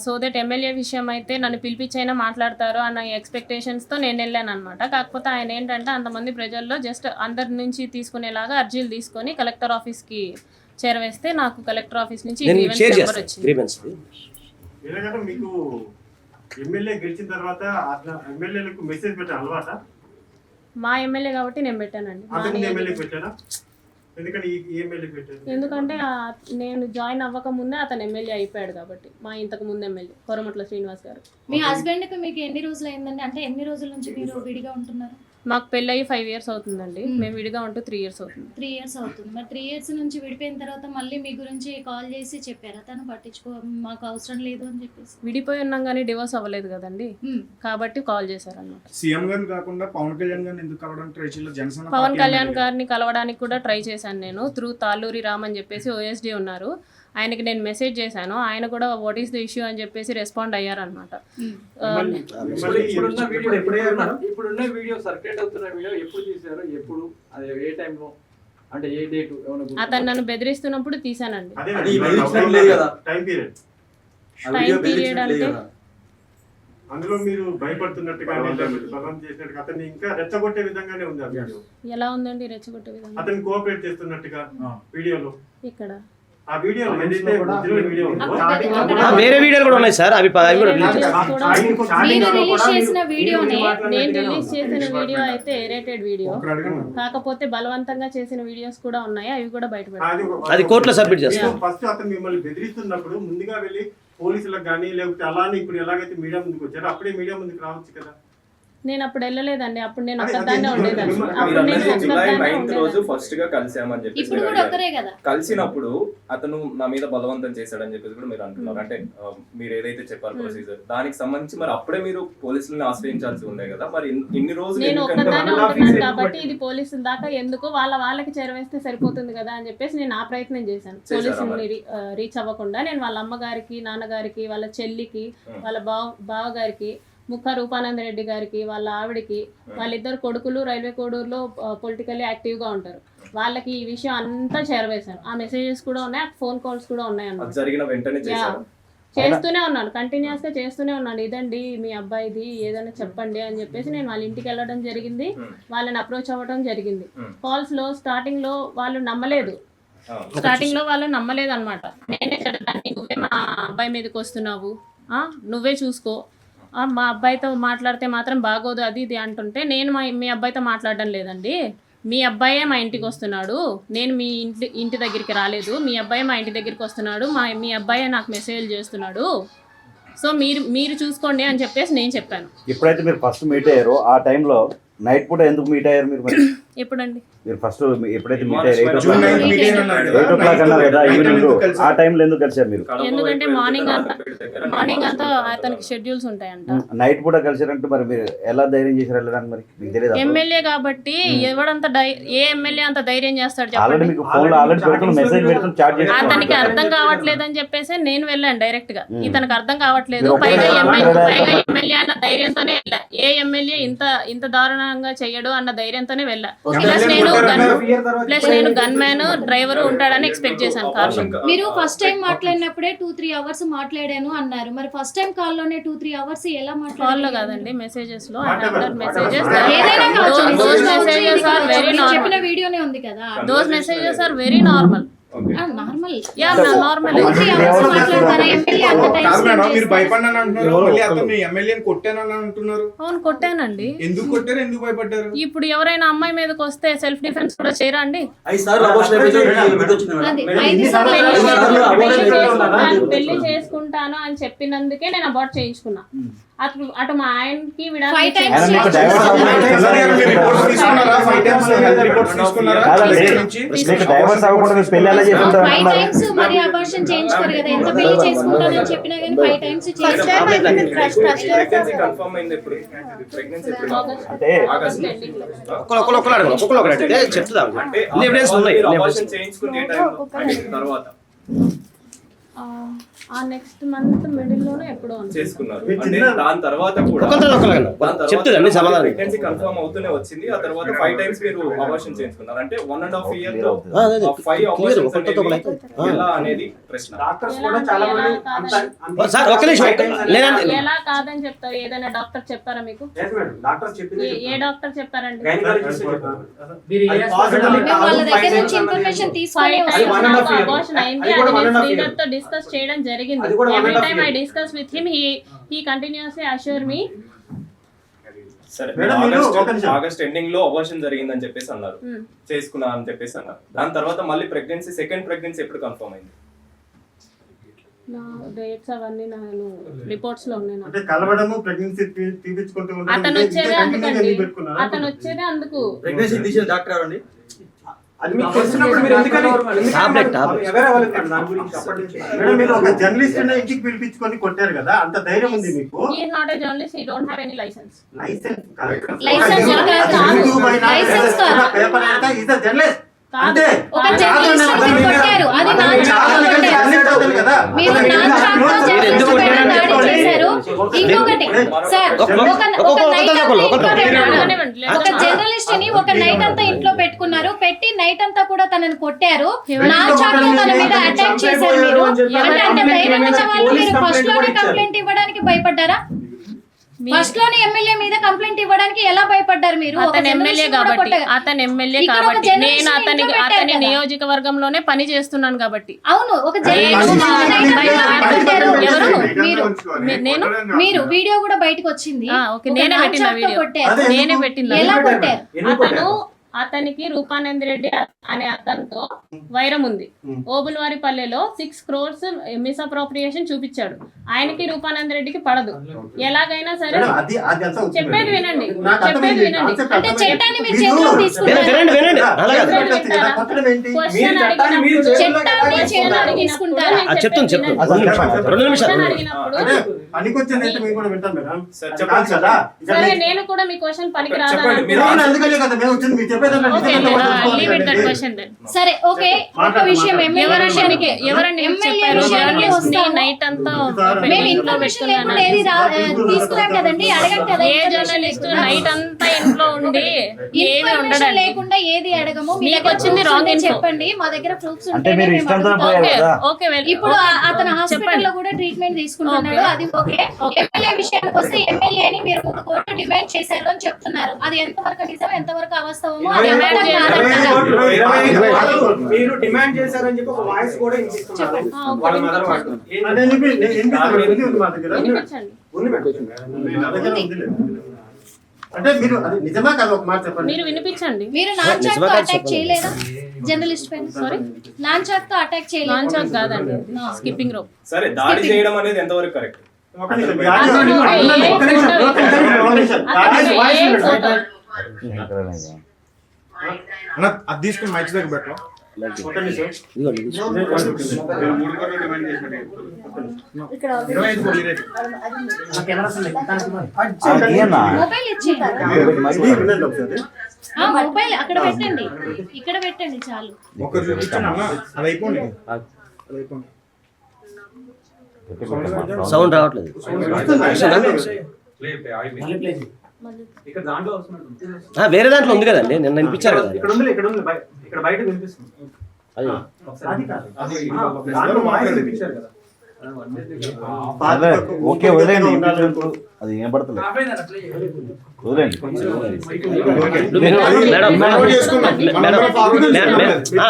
సో దట్ ఎమ్మెల్యే విషయం అయితే నన్ను పిలిపించైనా మాట్లాడతారు అన్న ఎక్స్పెక్టేషన్స్తో నేను వెళ్ళాను అనమాట. కాకపోతే ఆయన ఏంటంటే అంతమంది ప్రజల్లో జస్ట్ అందరి నుంచి తీసుకునేలాగా అర్జీలు తీసుకొని కలెక్టర్ ఆఫీస్కి చేరవేస్తే నాకు కలెక్టర్ ఆఫీస్ నుంచి నేను గ్రీవెన్స్ షేర్ నెంబర్ చేస్తాను వచ్చింది. గ్రీవెన్స్ ఎందుకంటే మీకు ఎమ్మెల్యే గెలిచిన తర్వాత అట్లా ఎమ్మెల్యేలకు మెసేజ్ పెట్టే అలవాట? మా ఎమ్మెల్యే కాబట్టి నేను పెట్టానండి. మా అంతకుముందు నియోజకవర్గం. ఎమ్మెల్యేకి పెట్టారా? ఎందుకంటే ఈ ఎమ్మెల్యేకి పెట్టారు? ఎందుకంటే నేను జాయిన్ అవ్వక ముందే అతను ఎమ్మెల్యే అయిపోయాడు కాబట్టి. మా ఇంతకు ముందు ఎమ్మెల్యే కొరమట్ల శ్రీనివాస్ గారు. మీ హస్బెండ్ కి మీకు ఎన్ని రోజులు అయిందండి? అంటే ఎన్ని రోజుల నుంచి మీరు విడిగా ఉంటున్నారు? మాకు పెళ్ళయి 5 years అవుతుందండి. మేము విడిగా ఉంటూ 3 years అవుతుంది. 3 years అవుతుంది. మరి 3 years నుంచి విడిపోయిన తర్వాత మళ్ళీ మీ గురించి కాల్ చేసి చెప్పారా తను పట్టించుకో మాకు అవసరం లేదు అని చెప్పేసి? విడిపోయి ఉన్నాం కానీ డివోర్స్ అవ్వలేదు కదండి, కాబట్టి కాల్ చేశారన్నమాట. సీఎం గారిని కాకుండా పవన్ కళ్యాణ్ గారిని ఎందుకు కలవడానికి ట్రై చేయాలి? Janasena Pawan party Kalyan MLA. గారిని కలవడానికి కూడా ట్రై చేశాను నేను. త్రూ తాళ్ళూరి రామ్ అని చెప్పేసి OSD ఉన్నారు, ఆయనకి నేను మెసేజ్ చేశాను. ఆయన కూడా వాట్ ఈస్ ద ఇష్యూ అని చెప్పేసి రెస్పాండ్ అయ్యారనమాట. ఇప్పుడున్న వీడియో సర్క్యులేట్ అవుతున్న వీడియో ఎప్పుడు తీశారు, ఎప్పుడు, అది ఏ టైంలో, అంటే ఏ డేట్? అతను నన్ను బెదిరిస్తున్నప్పుడు తీసానండి. అదే అది బెదిరించడం లేదు కదా. Time period. టైం పీరియడ్ అంటే అందులో మీరు భయపడుతున్నట్టు కానీ లేకపోతే బలం చేసినట్టుగా అతన్ని ఇంకా రెచ్చగొట్టే విధంగానే ఉంది ఆ వీడియో. ఎలా ఉందండి రెచ్చగొట్టే విధంగా? అతన్ని కోఆపరేట్ చేస్తున్నట్టుగా వీడియోలో, ఇక్కడ ఆ వీడియోలో ఏదైతే ఒరిజినల్ వీడియో ఉందో వేరే వీడియోలు కూడా ఉన్నాయి సార్, అవి కూడా రిలీజ్ మీరు రిలీజ్ చేసిన వీడియోని నేను రిలీజ్ చేసిన వీడియో అయితే ఎరేటెడ్ వీడియో, కాకపోతే బలవంతంగా చేసిన వీడియోస్ కూడా ఉన్నాయి, అవి కూడా బయటపెట్టాను. అది కోర్టులో సబ్మిట్ చేస్తాం. ఫస్ట్ అతను మిమ్మల్ని బెదిరిస్తున్నప్పుడు ముందుగా వెళ్ళి పోలీసులకు కానీ లేకపోతే అలానే ఇప్పుడు ఎలాగైతే మీడియా ముందుకు వచ్చారో అప్పుడే మీడియా ముందుకు రావచ్చు కదా? నేను అప్పుడు వెళ్ళలేదండి, అప్పుడు నేను ఒక్కదాన్నే ఉండేదాన్ని. మీరు అప్పుడు నేను అన్నది జూలై ఒక్కదాన్నే 9th రోజు ఉండేదాన్ని. ఫస్ట్ గా కలిసామని చెప్పేసి ఇప్పుడు మీరు కూడా అడిగారు. ఒక్కరే కదా? కలిసినప్పుడు అతను నా మీద బలవంతం చేశాడని చెప్పేసి కూడా మీరు అంటున్నారు. అంటే మీరు ఏదైతే చెప్పారు ప్రొసీజర్, దానికి సంబంధించి మరి అప్పుడే మీరు పోలీసులను ఆశ్రయించాల్సి ఉండే కదా. మరి ఇన్ని రోజులు నేను ఎందుకంటే ఒక్కదాన్నే one and a half ఉంటున్నాను years కాబట్టి ఇది పోలీసుల దాకా ఎందుకు, వాళ్ళకి చేరవేస్తే సరిపోతుంది కదా అని చెప్పేసి నేను ఆ ప్రయత్నం చేశాను. పోలీసుని రీచ్ అవ్వకుండా నేను వాళ్ళ అమ్మగారికి, నాన్నగారికి, వాళ్ళ చెల్లికి, వాళ్ళ బావగారికి, ముఖ రూపానంద రెడ్డి గారికి, వాళ్ళ ఆవిడకి, వాళ్ళిద్దరు కొడుకులు రైల్వే కోడూరులో పొలిటికల్లీ యాక్టివ్గా ఉంటారు, వాళ్ళకి ఈ విషయం అంతా చేరవేశాను. ఆ మెసేజెస్ కూడా ఉన్నాయి, ఫోన్ కాల్స్ కూడా ఉన్నాయి అది అన్నమాట. జరిగిన వెంటనే చేశారు. చేస్తూనే ఉన్నాను, కంటిన్యూస్గా చేస్తూనే ఉన్నాను. ఇదండి మీ అబ్బాయిది, ఏదైనా చెప్పండి అని చెప్పేసి నేను వాళ్ళ ఇంటికి వెళ్ళడం జరిగింది, వాళ్ళని అప్రోచ్ అవ్వడం జరిగింది. కాల్స్లో స్టార్టింగ్లో వాళ్ళు నమ్మలేదు, అనమాట. నేనే చెప్పాను, నువ్వే మా అబ్బాయి మీదకి వస్తున్నావు, నువ్వే చూసుకో, మా అబ్బాయితో మాట్లాడితే మాత్రం బాగోదు అది ఇది అంటుంటే, నేను మీ అబ్బాయితో మాట్లాడడం లేదండి, మీ అబ్బాయే మా ఇంటికి వస్తున్నాడు, నేను మీ ఇంటి దగ్గరికి రాలేదు, మీ అబ్బాయి మా ఇంటి దగ్గరికి వస్తున్నాడు, మీ అబ్బాయే నాకు మెసేజ్ చేస్తున్నాడు, సో మీరు చూసుకోండి అని చెప్పేసి నేను చెప్పాను. ఎప్పుడైతే మీరు ఫస్ట్ మీట్ అయ్యారో ఆ టైంలో నైట్ పూట ఎందుకు మీట్ అయ్యారు మీరు? మరి ఎప్పుడండి మీరు ఫస్ట్ ఎప్పుడైతే మీట్ అయ్యారు 8 జూన్ 9th o'clock మీటింగ్ అన్నారు కదా, 8 o'clock అన్నారు కదా ఈవినింగ్, ఆ టైంలో ఎందుకు కలిసారు మీరు? ఎందుకంటే మార్నింగ్ అంతా అతనికి షెడ్యూల్స్ ఉంటాయంట. నైట్ పూట కలిసారంటే మరి మీరు ఎలా ధైర్యం చేశారు వెళ్ళడానికి? మరి మీకు తెలియదు ఎమ్మెల్యే కాబట్టి ఏ ఎమ్మెల్యే అంత ధైర్యం చేస్తాడు ఆల్రెడీ చెప్పండి? మీకు ఫోన్ లో ఆల్రెడీ పెడుతున్న మెసేజ్ పెడుతున్న చాట్ చేసి అతనికి అర్థం కావట్లేదు అని చెప్పేసి నేను వెళ్ళాను డైరెక్ట్ గా. ఇతనికి అర్థం కావట్లేదు, మీరు పైగా ఒక్కరే ఎమ్మెల్యే అన్న ధైర్యంతోనే వెళ్ళా. ఏ ఎమ్మెల్యే ఇంత దారుణ దొంగతనంగా చెయ్యడు అన్న ధైర్యంతోనే వెళ్ళా. Okay. ప్లస్ నేను గన్ మ్యాన్ డ్రైవర్ ఉంటాడని ఎక్స్పెక్ట్ చేశాను కార్లో. మీరు ఫస్ట్ టైం మాట్లాడినప్పుడే 2-3 అవర్స్ మాట్లాడాను అన్నారు. మరి ఫస్ట్ టైం కాల్ లోనే 2-3 అవర్స్ ఎలా కాల్లో మాట్లాడారు? కాదండి, మెసేజెస్ లో మెసేజెస్. ఏదైనా కావచ్చు. Those messages are very మీరు చెప్పిన normal. వీడియోనే ఉంది కదా. Those messages are very normal. Normal. Yeah, normal. 2-3 hours మాట్లాడతారా? ఎమ్మెల్యే అంత టైం కాదు మేడం, మీరు స్పెండ్ భయపడినాను అంటున్నారు, మళ్ళీ అతను ఎమ్మెల్యేని కొట్టానని అంటున్నారు. అవును, కొట్టానండి. ఎందుకు కొట్టారు, ఎందుకు భయపడ్డారు? ఇప్పుడు ఎవరైనా అమ్మాయి మీదకి వస్తే సెల్ఫ్ డిఫెన్స్ కూడా చేయరా అండి? 5 సార్లు అబోషన్ అయిపోయింది. అది 5 సార్లు పెళ్లి చేసుకుంటాను అని చెప్పినందుకే నేను అబార్ట్ చేయించుకున్నా. అటు మా ఆయనకి 5 times ఆయన మీకు డైవర్స్ రిపోర్ట్స్ తీసుకున్నారా? 5 times హెల్త్ రిపోర్ట్స్ తీసుకున్నారా? మీకు డైవర్స్ అవ్వకుండా మీరు పెళ్లి ఎలా చేసుకుంటారు 5 అంటున్నారు? టైమ్స్ మరి అబార్షన్ చేయించుకోరు కదా. ఎంత పెళ్లి చేసుకుంటానని చెప్పినా కానీ 5 టైమ్స్ ప్రెగ్నెన్సీ కన్ఫర్మ్ అయింది ఎప్పుడు? ప్రెగ్నెన్సీ ఎప్పుడు? అంటే ఆగస్ట్. ఒక్కొక్కరు చెప్తుందా అంటే ఎవిడెన్స్ ఉన్నాయి. మీరు అబార్షన్ చేయించుకుంది ఏ టైంలో? అంటే తర్వాత ఆ నెక్స్ట్ మంత్ మిడిల్ లోనే ఎప్పుడో చేసుకున్నారు. అంటే దాని తర్వాత కూడా చెప్తుందండి సమాధానం. ప్రెగ్నెన్సీ కన్ఫర్మ్ అవుతూనే వచ్చింది. ఆ తర్వాత 5 టైమ్స్ మీరు అబార్షన్ చేయించుకున్నారు. అంటే 1.5 year లో 5 abortions అనేవి ఎలా అనేది ప్రశ్న. సార్ ఒక్క నిమిషం లేదండి. ఎలా కాదని చెప్తారు? ఏదైనా డాక్టర్ చెప్పారా మీకు? ఏ డాక్టర్ చెప్పారండి? వాళ్ళ దగ్గర నుంచి ఇన్ఫర్మేషన్ తీసుకొని అబార్షన్ అయింది అని నేను శ్రీధర్ తో డిస్కస్ చేయడం జరిగింది. Every time I discuss with him, he continuously assure me. సరే, మేడం, మీరు ఒక నిమిషం. ఆగస్ట్ ఎండింగ్ లో అబార్షన్ జరిగిందని చెప్పేసి అన్నారు, చేసుకున్నా అని చెప్పేసి అన్నారు. దాని తర్వాత మళ్ళీ ప్రెగ్నెన్సీ, సెకండ్ ప్రెగ్నెన్సీ ఎప్పుడు కన్ఫర్మ్ అయింది? నా డేట్స్ అవన్నీ నేను రిపోర్ట్స్ లో ఉన్నాయి. అంటే కలవడము, ప్రెగ్నెన్సీ తీపించుకుంటూ ఉండడం, అతను వచ్చేదే అందుకండి, పెట్టుకున్నారా? అతను వచ్చేదే అందుకు. ప్రెగ్నెన్సీ తీసిన డాక్టర్ ఎవరండి? అది మీకు తెలిసినప్పుడు మీరు ఎందుకని మేడం, మీరు ఒక జర్నలిస్ట్ ఇంటికి పిలిపించుకొని కొట్టారు కదా, అంత ధైర్యం ఉంది మీకు? He is not a journalist, he don't have any license. License license paper is a journalist అంతే. ఒక జర్నలిస్ట్ కొట్టారు. అది నా కదా మీరు నా చాక్తో జర్నలిస్ట్ పైన దాడి చేశారు. ఇంకొకటి సార్, ఒక జర్నలిస్ట్ ని ఒక నైట్ అంతా ఇంట్లో పెట్టుకున్నారు. పెట్టి నైట్ అంతా కూడా తనని కొట్టారు. నా చాక్తో తన మీద అటాక్ చేశారు. మీరు అంటే ధైర్యం ఉన్న వాళ్ళు మీరు ఫస్ట్ లోనే కంప్లైంట్ ఇవ్వడానికి భయపడ్డారా? ఫస్ట్ లోనే ఎమ్మెల్యే మీద కంప్లైంట్ ఇవ్వడానికి ఎలా భయపడ్డారు మీరు? అతను ఎమ్మెల్యే కాబట్టి నేను అతని నియోజకవర్గంలోనే పని చేస్తున్నాను కాబట్టి. అవును, ఒక మీరు వీడియో కూడా బయటకు వచ్చింది. నేనే పెట్టిన వీడియో, నేనే పెట్టిన. ఎలా కొట్టారు? అతనికి రూపానంద్ రెడ్డి అనే అతనితో వైరం ఉంది. ఓబుల్వారిపల్లెలో 6 crores మిస్అప్రోప్రియేషన్ చూపించాడు. ఆయనకి రూపానంద్ రెడ్డికి పడదు. ఎలాగైనా సరే చెప్పేది వినండి. అంటే చట్టాన్ని మీరు చేతిలో తీసుకున్నారు. సరే, నేను కూడా మీ క్వశ్చన్ పనికి రాదా? సరే, ఓకే. ఒక విషయం ఎవరండి చెప్పారు? జర్నలిస్ట్ ని నైట్ అంతా మేము ఇన్ఫర్మేషన్ లేకుండా ఏది తీసుకున్నాం కదండి, అడగం కదా. ఏ జర్నలిస్ట్ నైట్ అంతా ఇంట్లో ఉండి ఏమి ఇన్ఫర్మేషన్ లేకుండా ఏది అడగము. మీకు వచ్చింది రాంగ్ ఇన్ఫో. చెప్పండి, మా దగ్గర ప్రూఫ్స్ అంటే ఉంటాయి. మీరు ఇష్టంతో పోయారు కదా? ఇప్పుడు అతను హాస్పిటల్ లో కూడా ట్రీట్మెంట్ తీసుకుంటున్నాడు. అది ఓకే. ఎమ్మెల్యే విషయానికి వస్తే ఎమ్మెల్యేని మీరు ఒక కోర్టు డిమాండ్ చేశారు అని చెప్తున్నారు. అది ఎంతవరకు నిజం, ఎంతవరకు అవాస్తవమో అది మీరు డిమాండ్ చేశారని చెప్పి ఒక వాయిస్ కూడా ఇన్సిస్తున్నారు. వాళ్ళ మదర్ వాడు అంటే మీరు అది నిజమా కాదు ఒక మాట చెప్పండి. మీరు వినిపించండి. మీరు నాన్ చాక్ తో అటాక్ చేయలేదా జర్నలిస్ట్ పైన? సారీ, నాన్ చాక్ తో అటాక్ చేయలేదు. నాన్ చాక్ కాదండి, స్కిప్పింగ్ రోప్. సరే, దాడి చేయడం అనేది ఎంతవరకు కరెక్ట్? ఒక నిమిషం. అది తీసుకుని మంచి దగ్గర పెట్టడం. ఒక నిమిషం. మొబైల్ ఇచ్చి మొబైల్ అక్కడ పెట్టండి, ఇక్కడ పెట్టండి చాలు. ఒకరు చూపించాను అది అయిపోయింది. సౌండ్ రావట్లేదు. ఇక్కడ దాంట్లో వస్తున్నట్టు వేరే దాంట్లో ఉంది కదండి, నిన్న వినిపించారు కదా. ఇక్కడ ఉంది ఇక్కడ బయట వినిపిస్తుంది. అది అది కాదు. దాంట్లో వాయిస్ వినిపించారు కదా. అదే, ఓకే వదిలేండి, అది ఏం పడతలేదు, వదిలేండి.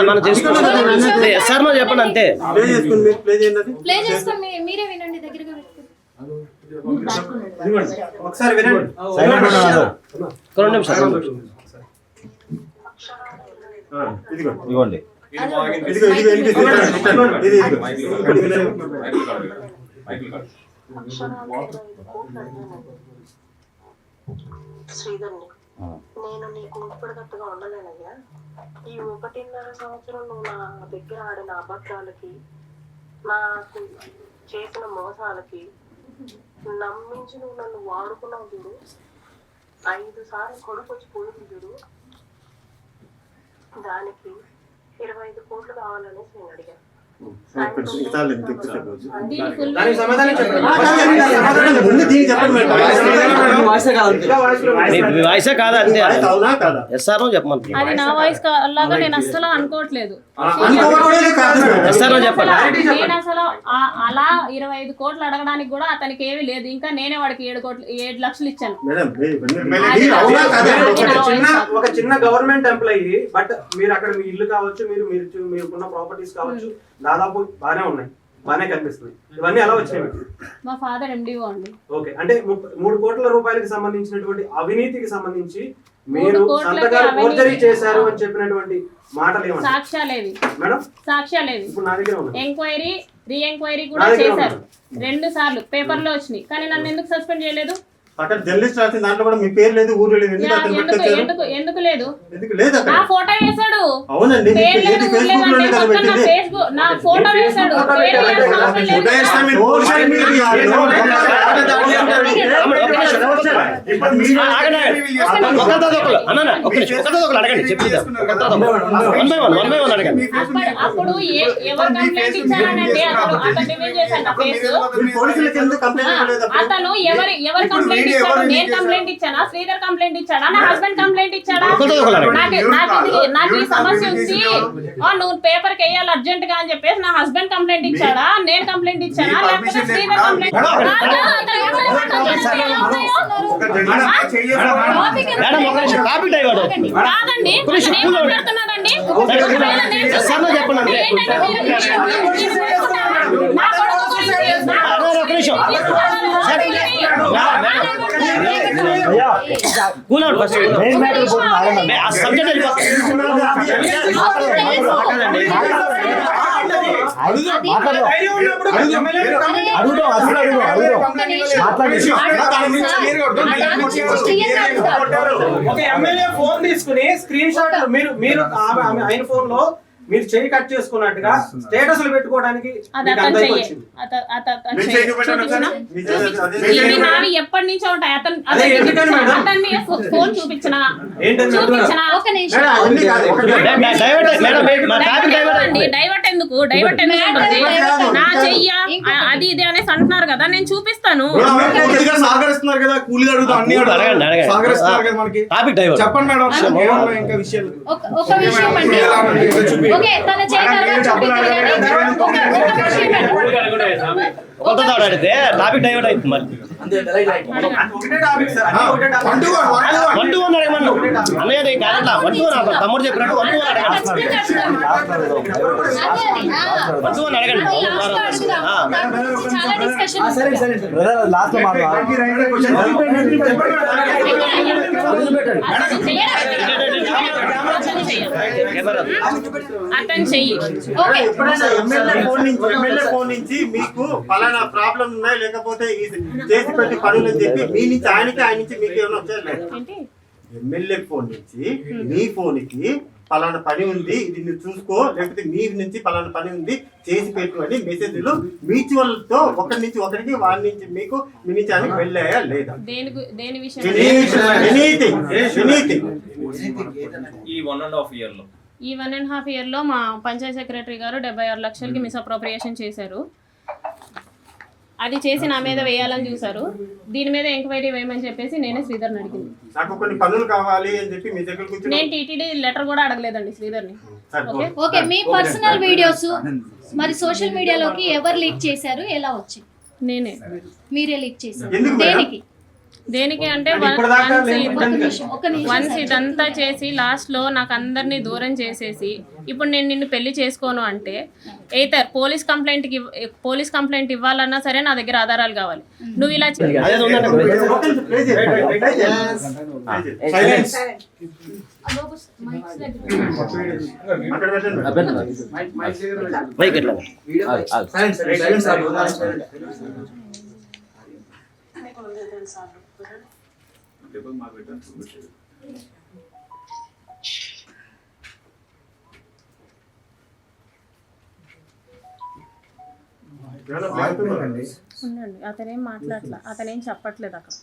మనం చేసుకుంటాం సార్, మనం చెప్పండి అంతే. ప్లే చేసుకొని మీరే వినండి, దగ్గరగా పెట్టుకోండి. ఒకసారి వినండి. సైలెంట్ ఉన్నారు. 2 నిమిషాలు. ఇదిగోండి. ఇది బాగా ఇదిగో వినిపిస్తుంది. ఇది శ్రీధర్ని, నేను నీకు ఊపిరిగట్టుగా ఉండలేనయ్యా. ఈ 1.5 సంవత్సరం నువ్వు నా దగ్గర ఆడిన అబద్ధాలకి, నాకు చేసిన మోసాలకి నమ్మించి నువ్వు నన్ను వాడుకున్నావు చూడు. 5 సార్లు కొడుకు వచ్చి పోయింది చూడు. దానికి 25 కోట్లు కావాలనేసి నేను అడిగాను. దానికి సమాధానం చెప్పండి. మీ వాయిసే కాదా అంతే, ఎస్ఆర్ చెప్పమంటారు. అది నా వాయిస్ లాగా నేను అస్సలు అనుకోవట్లేదు. ఎస్ఆర్ చెప్పండి. నేను అసలు అలా 25 కోట్లు అడగడానికి కూడా అతనికి ఏమీ లేదు. ఇంకా నేనే వాడికి 7 లక్షలు ఇచ్చాను. ఒక చిన్న గవర్నమెంట్ ఎంప్లాయీ, బట్ మీరు అక్కడ మీ ఇల్లు కావచ్చు, మీరుకున్న ప్రాపర్టీస్ కావచ్చు, దాదాపు బానే ఉన్నాయి, బానే కనిపిస్తున్నాయి. ఇవన్నీ ఎలా వచ్చినాయి మీకు? మా ఫాదర్ MDO అండి. ఓకే, అంటే 3 కోట్ల రూపాయలకి సంబంధించినటువంటి అవినీతికి సంబంధించి మీరు సంతకాలు ఫోర్జరీ చేశారు అని చెప్పినటువంటి మాటలు ఏమంటారు? సాక్ష్యాలేవి మేడం, సాక్ష్యాలేవి ఇప్పుడు నా దగ్గర ఉన్నాయి. ఎంక్వైరీ రీ-ఎంక్వైరీ కూడా చేశారు 2 సార్లు, పేపర్లో వచ్చినాయి. కానీ నన్ను ఎందుకు సస్పెండ్ చేయలేదు? అక్కడ జర్నలిస్ట్ రాసిన దాంట్లో కూడా మీ పేరు లేదు, ఊరు లేదు. ఎందుకు అతను పెట్టొచ్చారు? ఎందుకు లేదు? ఎందుకు లేదు అక్కడ? నా ఫోటో వేశాడు. అవునండి, పేరు లేదు, ఫేస్బుక్ లో ఊర్లేదంటే మొత్తం నా ఫేస్బుక్ నా ఫోటో వేశాడు. పేరు వేయాల్సిన అవసరం లేదు. సోషల్ మీడియాలో అడగండి, చెప్తాం. అడగండి. అప్పుడు ఎవరు కంప్లైంట్ ఇచ్చారనంటే అతను రివీల్ చేశాడు నా ఫేస్. పోలీసులకు ఎందుకు కంప్లైంట్ ఇవ్వలేదు? అతను ఎవరు కంప్లైంట్ ఇచ్చాడు? నేను కంప్లైంట్ ఇచ్చానా? శ్రీధర్ కంప్లైంట్ ఇచ్చాడా? నా హస్బెండ్ కంప్లైంట్ ఇచ్చాడా? నాకు ఈ సమస్య ఉంది, నువ్వు పేపర్ కి వేయాలి అర్జెంట్ గా అని చెప్పేసి నా హస్బెండ్ కంప్లైంట్ ఇచ్చాడా? నేను కంప్లైంట్ ఇచ్చానా? లేకపోతే శ్రీధర్ కంప్లైంట్ కాదండి. మాట్లాడుతున్నాడండి. ఒక ఎమ్మెల్యే ఫోన్ తీసుకుని స్క్రీన్ షాట్ మీరు ఆయన ఫోన్ లో మీరు చేయి కట్ చేసుకున్నట్టుగా స్టేటస్లు పెట్టుకోవడానికి ఎప్పటి నుంచో ఉంటాయి. అతన్ని ఫోన్ చూపించిన డైవర్ట్ ఎందుకు నా చెయ్య అది ఇది అనేసి అంటున్నారు కదా, నేను చూపిస్తాను. చెప్పండి మేడం, ఇంకా విషయాలు ఒక విషయం అండి. ఓకే, తన చేయి తర్వాత అడిగితే టాపిక్ డైవర్ట్ అవుతుంది. మరి అన్నయ్య కాదంట, తమ్ముడు చెప్పినట్టు అడగండి. చాలా డిస్కషన్ లాస్ట్ లో అతను చెయ్యి. ఎమ్మెల్యే ఫోన్ నుంచి మీకు పలానా ప్రాబ్లం ఉన్నాయి, లేకపోతే చేసి పెట్టి పనులు అని చెప్పి మీ నుంచి ఆయనకి, ఆయన నుంచి మీకు ఏమైనా వచ్చారు? ఎమ్మెల్యే ఫోన్ నుంచి మీ ఫోన్ కి పలానా పని ఉంది, ఇది నువ్వు చూసుకో, లేకపోతే మీ నుంచి పలానా పని ఉంది చేసి పెట్టు అని మెసేజ్లు మ్యూచువల్ తో ఒకరి నుంచి ఒకరికి, వారి నుంచి మీకు, మీ నుంచి ఆయనకి వెళ్ళాయా లేదా? దేని విషయం? ఈ 1.5 year లో ఈ 1.5 year లో మా పంచాయత్ సెక్రటరీ గారు 76 లక్షలకి మిస్అప్రోప్రియేషన్ చేశారు. అది చేసి నా మీద వేయాలని చూసారు. దీని మీద ఎంక్వైరీ వేయమని చెప్పేసి నేనే శ్రీధర్ని అడిగింది. నాకు కొన్ని పనులు కావాలి అని చెప్పి మీ దగ్గర కూర్చొని నేను టీటీడీ లెటర్ కూడా అడగలేదండి శ్రీధర్ని. ఓకే, ఓకే, మీ పర్సనల్ వీడియోస్ మరి సోషల్ మీడియాలోకి ఎవరు లీక్ చేశారు, ఎలా వచ్చాయి? నేనే. మీరే లీక్ చేశారు. ఎందుకు మేడం? దేనికి? దేనికి అంటే వన్స్ ఇదంతా చేసి లాస్ట్లో నాకు అందరినీ దూరం చేసేసి ఇప్పుడు నేను నిన్ను పెళ్లి చేసుకోను అంటే ఎయితర్ పోలీస్ కంప్లైంట్ ఇవ్వాలన్నా సరే నా దగ్గర ఆధారాలు కావాలి. నువ్వు ఇలా ఉండండి, అతనేం మాట్లాడలే, అతనేం చెప్పట్లేదు అక్కడ.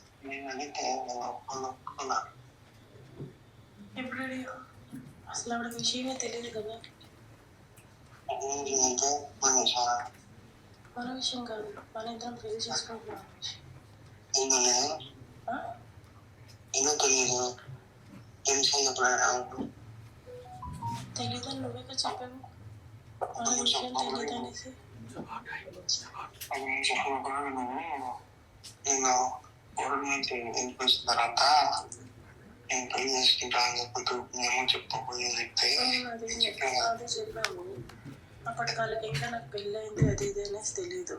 అసలు ఆవిడ విషయమే తెలియదు కదా. మన విషయం కాదు, మన ఇద్దరం పెళ్లి చేసుకుంటున్నాం. తెలీదని నువ్వే చెప్పావు. మన విషయం తెలియదు అనేసి అదే చెప్పాము. అప్పటికాలకి ఇంకా నాకు పెళ్ళి అయింది అది ఇది అనేసి తెలీదు.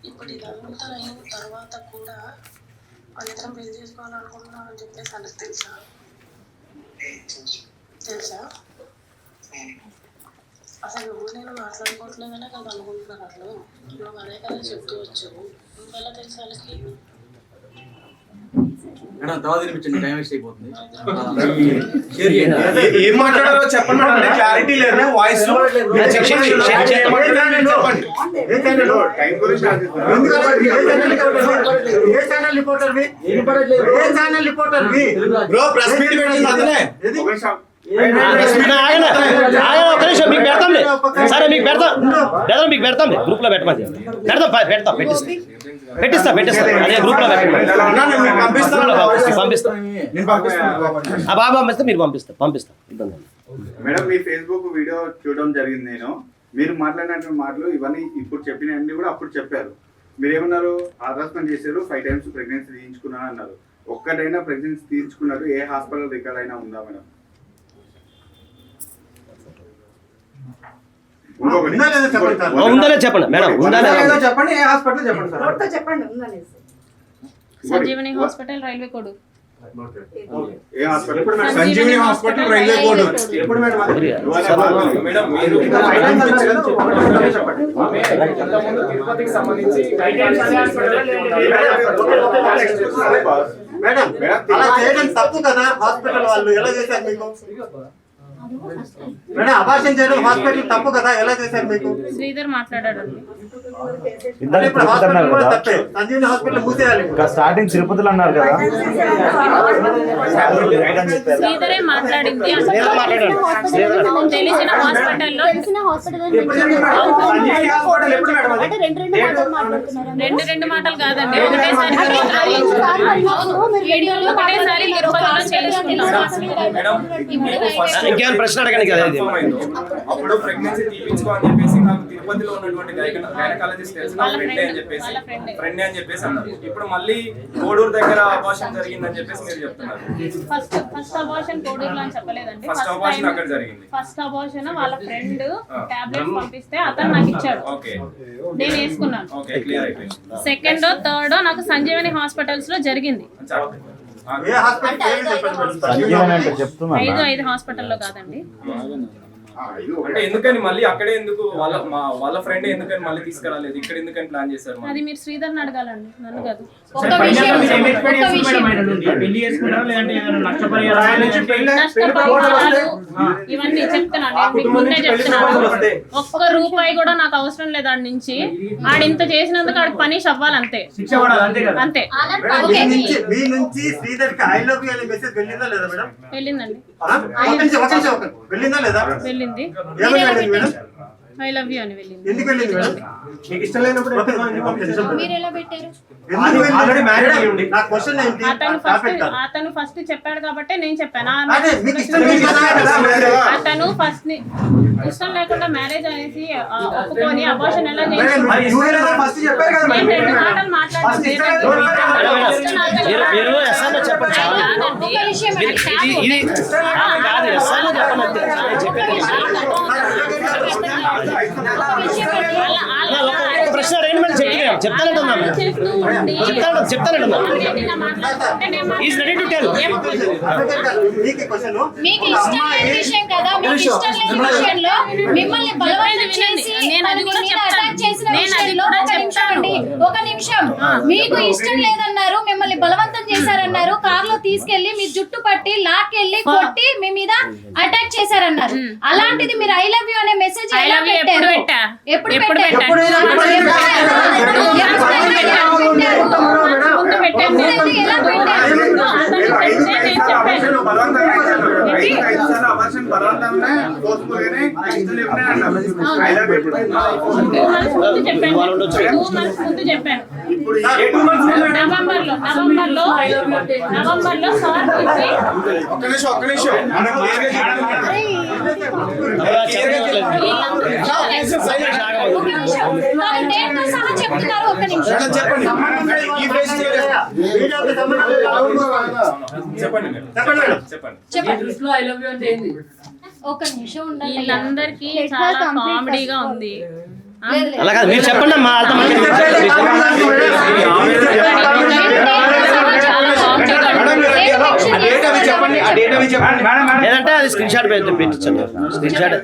ఇప్పుడు ఇదంతా అయిన తర్వాత కూడా వాళ్ళిద్దరం పెళ్లి చేసుకోవాలనుకుంటున్నాం అని చెప్పేసి వాళ్ళకి తెలుసా? అసలు నువ్వు నేను మాట్లాడుకోవట్లేదనే కదా అనుకుంటున్నారు. అసలు నువ్వు అదే కదా చెప్తూ వచ్చావు. నువ్వెలా తెలుసు వాళ్ళకి? ఏం మాట్లాడారో చెప్పండి మేడం, క్లారిటీ లేదు వాయిస్. బ్రో ప్రెస్ మీట్ పెట్టింది అతనే. మీకు పెడతాం గ్రూప్ లో పెట్టమని పెట్టిస్తా అదే గ్రూప్ లో బాబా పంపిస్తే మీరు పంపిస్తా ఇబ్బంది. మేడం మీ ఫేస్బుక్ వీడియో చూడడం జరిగింది. నేను మీరు మాట్లాడినటువంటి మాటలు ఇవన్నీ ఇప్పుడు చెప్పినవన్నీ కూడా అప్పుడు చెప్పారు. మీరు ఏమన్నారు? హరాస్మెంట్ చేశారు, 5 times ప్రెగ్నెన్సీ తీయించుకున్నాను అన్నారు. ఒక్కటైనా ప్రెగ్నెన్సీ తీయించుకున్నారు ఏ హాస్పిటల్ రికార్డ్ అయినా ఉందా మేడం? ఉందనే చెప్పండి మేడం, చెప్పండి. ఏ హాస్పిటల్ చెప్పండి సార్. సంజీవని హాస్పిటల్, రైల్వే కోడ్. ఏ హాస్పిటల్? సంజీవని హాస్పిటల్, రైల్వే కోడ్. ఎప్పుడు మేడం? మేడం మీరు తిరుపతికి సంబంధించి మేడం అలా చేయడం తప్పు కదా. హాస్పిటల్ వాళ్ళు ఎలా చేశారు మీకు? మేడం అబార్షన్ చేయడం హాస్పిటల్ తప్పు కదా, ఎలా చేశారు మీకు? శ్రీధర్ మాట్లాడాడు. సంజీవని హాస్పిటల్ మూసేయాలి. స్టార్టింగ్ తిరుపతిలో అన్నారు కదా. శ్రీధరే మాట్లాడింది. తెలిసిన హాస్పిటల్లో రెండు మాటలు కాదండి, ఒకటేసారి తిరుపతిలో చేయించుకున్నాం. ఇంకేమైనా ప్రశ్న అడగండి కదా. అప్పుడు ప్రెగ్నెన్సీ తీపించుకోవాలని చెప్పేసి నాకు తిరుపతిలో ఉన్నటువంటి గైనకాలజిస్ట్ తెలిసిన ఫ్రెండ్ అని చెప్పేసి అన్నారు. ఇప్పుడు మళ్ళీ కోడూరు దగ్గర అబార్షన్ జరిగిందని చెప్పేసి మీరు చెప్తున్నారు. ఫస్ట్ అబార్షన్ కోడూరులో అని చెప్పలేదండి. ఫస్ట్ అబార్షన్ అక్కడ జరిగింది. ఫస్ట్ అబార్షన్ వాళ్ళ ఫ్రెండ్ టాబ్లెట్స్ పంపిస్తే అతను నాకు ఇచ్చాడు. ఓకే, నేను వేసుకున్నాను. ఓకే, క్లియర్ అయిపోయింది. సెకండ్ థర్డ్ నాకు సంజీవని హాస్పిటల్స్ లో జరిగింది. 5 హాస్పిటల్లో కాదండి. అంటే ఎందుకని మళ్ళీ అక్కడే ఎందుకు వాళ్ళ ఫ్రెండ్ ఎందుకని మళ్ళీ తీసుకురాలేదు, ఇక్కడ ఎందుకని ప్లాన్ చేశారు? అది మీరు శ్రీధర్ని అడగాలండి, నన్ను కాదు. నష్టపరిహారాలు ఇవన్నీ చెప్తున్నాను, మీకు ముందే చెప్తున్నాను. ఒక్క రూపాయి కూడా నాకు అవసరం లేదు ఆడి నుంచి. ఆడింత చేసినందుకు ఆడికి పనిష్ అవ్వాలి, అంతే అంతే. మీ నుంచి శ్రీధర్కి ఐ లవ్ యూ అనే మెసేజ్ వెళ్ళిందా లేదా మేడం? వెళ్ళిందండి. వెళ్ళిందా లేదా? వెళ్ళింది. ఏమని వెళ్ళింది మేడం? ఐ లవ్ యూ అని వెళ్ళింది. ఎందుకు వెళ్ళింది మేడం? మీకు ఇష్టం లేనప్పుడు మీరు ఎలా పెట్టారు? ఆల్రెడీ మ్యారేజ్ అయ్యి ఉంది. నా క్వశ్చన్ ఏంటి? అతను ఫస్ట్ చెప్పాడు కాబట్టి నేను చెప్పాను. అదే మీకు ఇష్టం లేదు కదా? అతను ఫస్ట్ ఇష్టం లేకుండా మ్యారేజ్ అనేసి ఒప్పుకొని అబార్షన్ ఎలా మరి ఇష్టం లేదని ఫస్ట్ చెప్పారు కదా మేడం. నేను 2 మాటలు మాట్లాడాను. మీరు ఎస్ఐలో చెప్పండి చాలు. ఒక విషయం ఇది కాదు ఎస్ఐలో చెప్పండి. ఒక ప్రశ్న అడగండి మేడం. చెప్తానంటున్నా ఈజ్ రెడీ టు టెల్. మీకు క్వశ్చన్ మీకు ఇష్టం లేని విషయం కదా, మీకు ఇష్టం లేని విషయంలో మిమ్మల్ని బలవంతం చేసి తను మీ మీద అటాక్ చేసిన విషయంలో ఒక నిమిషం మీకు ఇష్టం లేదన్నారు, మిమ్మల్ని బలవంతం చేశారన్నారు, కార్ లో తీసుకెళ్లి మీ జుట్టు పట్టి లాక్కెళ్ళి కొట్టి మీ మీద అటాక్ చేశారన్నారు. అలాంటిది మీరు ఐ లవ్ యూ అనే మెసేజ్ ఎలా పెట్టారు? ఎప్పుడు పెట్టారు? చెప్తున్నారు. ఒక్క నిమిషం ఒక నిమిషం ఉండాలి. వీళ్ళందరికీ చాలా కామెడీగా ఉంది. అలా కాదు మీరు చెప్పండి అమ్మా. లేదంటే అది స్క్రీన్ షాట్ పెట్టించండి.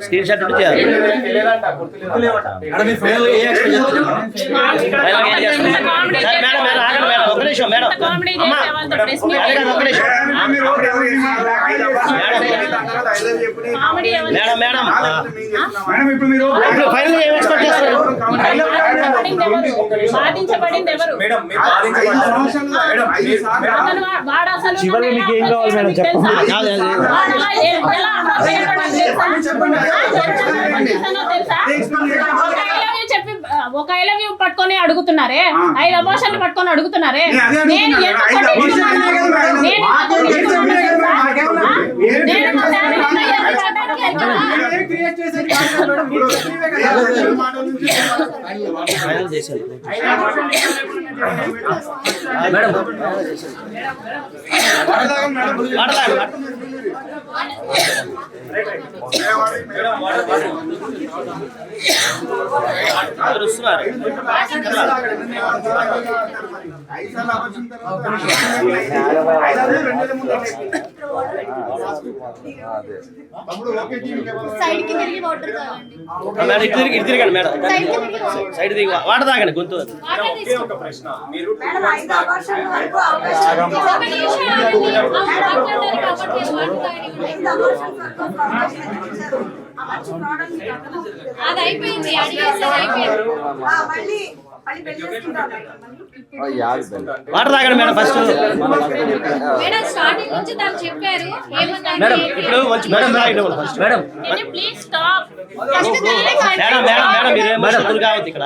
స్క్రీన్ షాట్ ఉంటే చేయాలి. మేడం ఒక నిమిషం మేడం. మేడం ఇప్పుడు మీరు ఫైనల్ ఏం ఎక్స్పెక్ట్ చేస్తారు? బాధించబడింది ఎవరు? చివరి మీకు ఏం కావాలి మేడం చెప్పండి. చెప్పి ఒక ఐ లవ్ యూ పట్టుకొని అడుగుతున్నారే, 5 అబార్షన్లు పట్టుకొని అడుగుతున్నారే. నేను తిరగండి మేడం. సైడ్ దిగి వాటర్ తాగండి. గొంతు ఒక ప్రశ్న, మీరు అది అయిపోయింది. అడిగేసారు అయిపోయింది. వాటర్ తాగండి మేడం. ఫస్ట్ మేడం స్టార్టింగ్ నుంచి తను చెప్పారు మేడం. ఇప్పుడు మంచి madam first madam. Please stop. Madam madam madam మీరేం మాట్లాడుతున్నారు కావద్దు ఇక్కడ.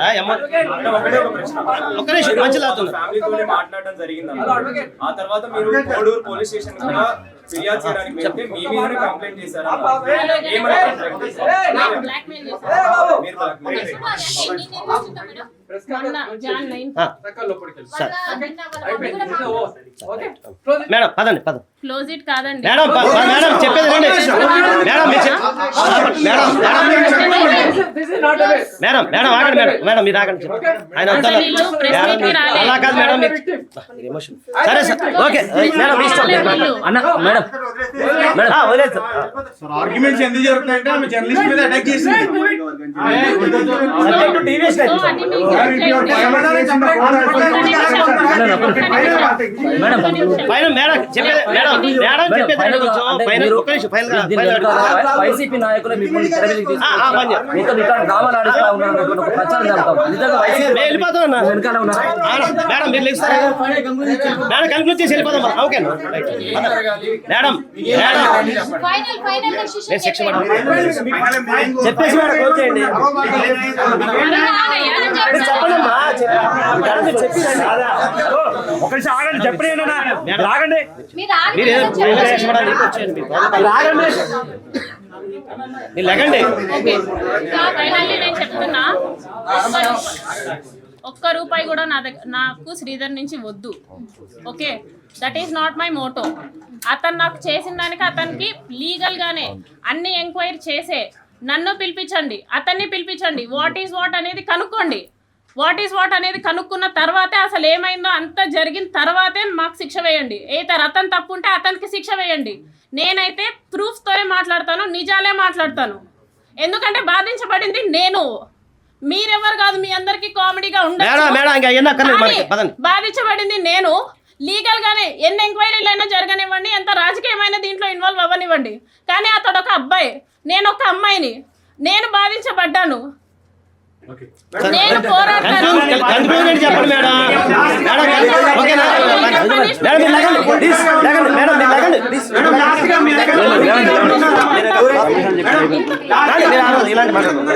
ఒక్క నిమిషం మంచి లాగుతుంది. ఫ్యామిలీతో మాట్లాడడం జరిగింది. ఆ తర్వాత మీరు కోడూరు పోలీస్ స్టేషన్ కూడా ఫిర్యాదు చేయడానికి వెళ్తే మీ మీద కంప్లైంట్ చేశారు. మేడం పదండి పద. క్లోజ్ ఇట్ కాదండి మేడం మేడం చెప్పేది రండి. మేడం మేడం మేడం ఆగండి మేడం. మేడం మీరు ఆగండి. ఆయన అలా కాదు మేడం. ఎమోషన్ సరే సార్ ఓకే మేడం అన్న మేడం వదిలేదు సార్. ఆర్గ్యుమెంట్స్ ఎందుకు జరుగుతున్నాయంటే ఆమె జర్నలిస్ట్ మీద అటాక్ చేసింది. వైసీపీ నాయకులు వెనకాల ఉన్నారన్నటువంటి ఒక ప్రచారం జరుగుతాం. నిజంగా వైసీపీ నేను వెళ్ళిపోతాను అన్న. వెనకాల ఉన్నారు. మేడం మీరు లెగిస్తారా? మేడం కంక్లూడ్ చేసి వెళ్ళిపోదాం. Okay madam madam final decision నేను శిక్ష చెప్పండి. చెప్పేసి మేడం క్లోజ్ చేయండి. చెప్పండమ్మా మేడం మీరు చెప్పిరండి. ఒకసారి ఆగండి, చెప్పండి ఆగండి. మీరు ఆగి మీరు ఏదో చెప్పండి. శిక్ష పడాలి వచ్చేయండి. మీరు ఆగండి, మీరు లెగండి. ఫైనల్లీ నేను చెప్తున్నా, ఒక్క రూపాయి కూడా నాకు శ్రీధర్ నుంచి వద్దు. Okay, that is not my Moto. అతను నాకు చేసిన దానికి అతనికి లీగల్గానే అన్ని ఎంక్వైరీ చేసే నన్ను పిలిపించండి, అతన్ని పిలిపించండి, వాట్ ఈస్ వాట్ అనేది కనుక్కోండి. వాట్ ఈస్ వాట్ అనేది కనుక్కున్న తర్వాతే అసలు ఏమైందో అంత జరిగిన తర్వాతే మాకు శిక్ష వేయండి. అతను తప్పు ఉంటే అతనికి శిక్ష వేయండి. నేనైతే ప్రూఫ్తోనే మాట్లాడతాను, నిజాలే మాట్లాడతాను. ఎందుకంటే బాధించబడింది నేను, మీరెవరు కాదు. మీ అందరికి కామెడీగా ఉండదు, బాధించబడింది నేను. లీగల్ గానే ఎన్ని ఎంక్వైరీలు అయినా జరగనివ్వండి, ఎంత రాజకీయమైన దీంట్లో ఇన్వాల్వ్ అవ్వనివ్వండి. కానీ అతడు ఒక అబ్బాయి, నేను ఒక అమ్మాయిని, నేను బాధించబడ్డాను, నేను పోరాడతాను. చెప్పండి మేడం. ఓకేనా మేడం మీరు లెగండి ప్లీజ్, లెగండి మేడం మీరు లెగండి ప్లీజ్. ఇలాంటి మాట్లాడండి.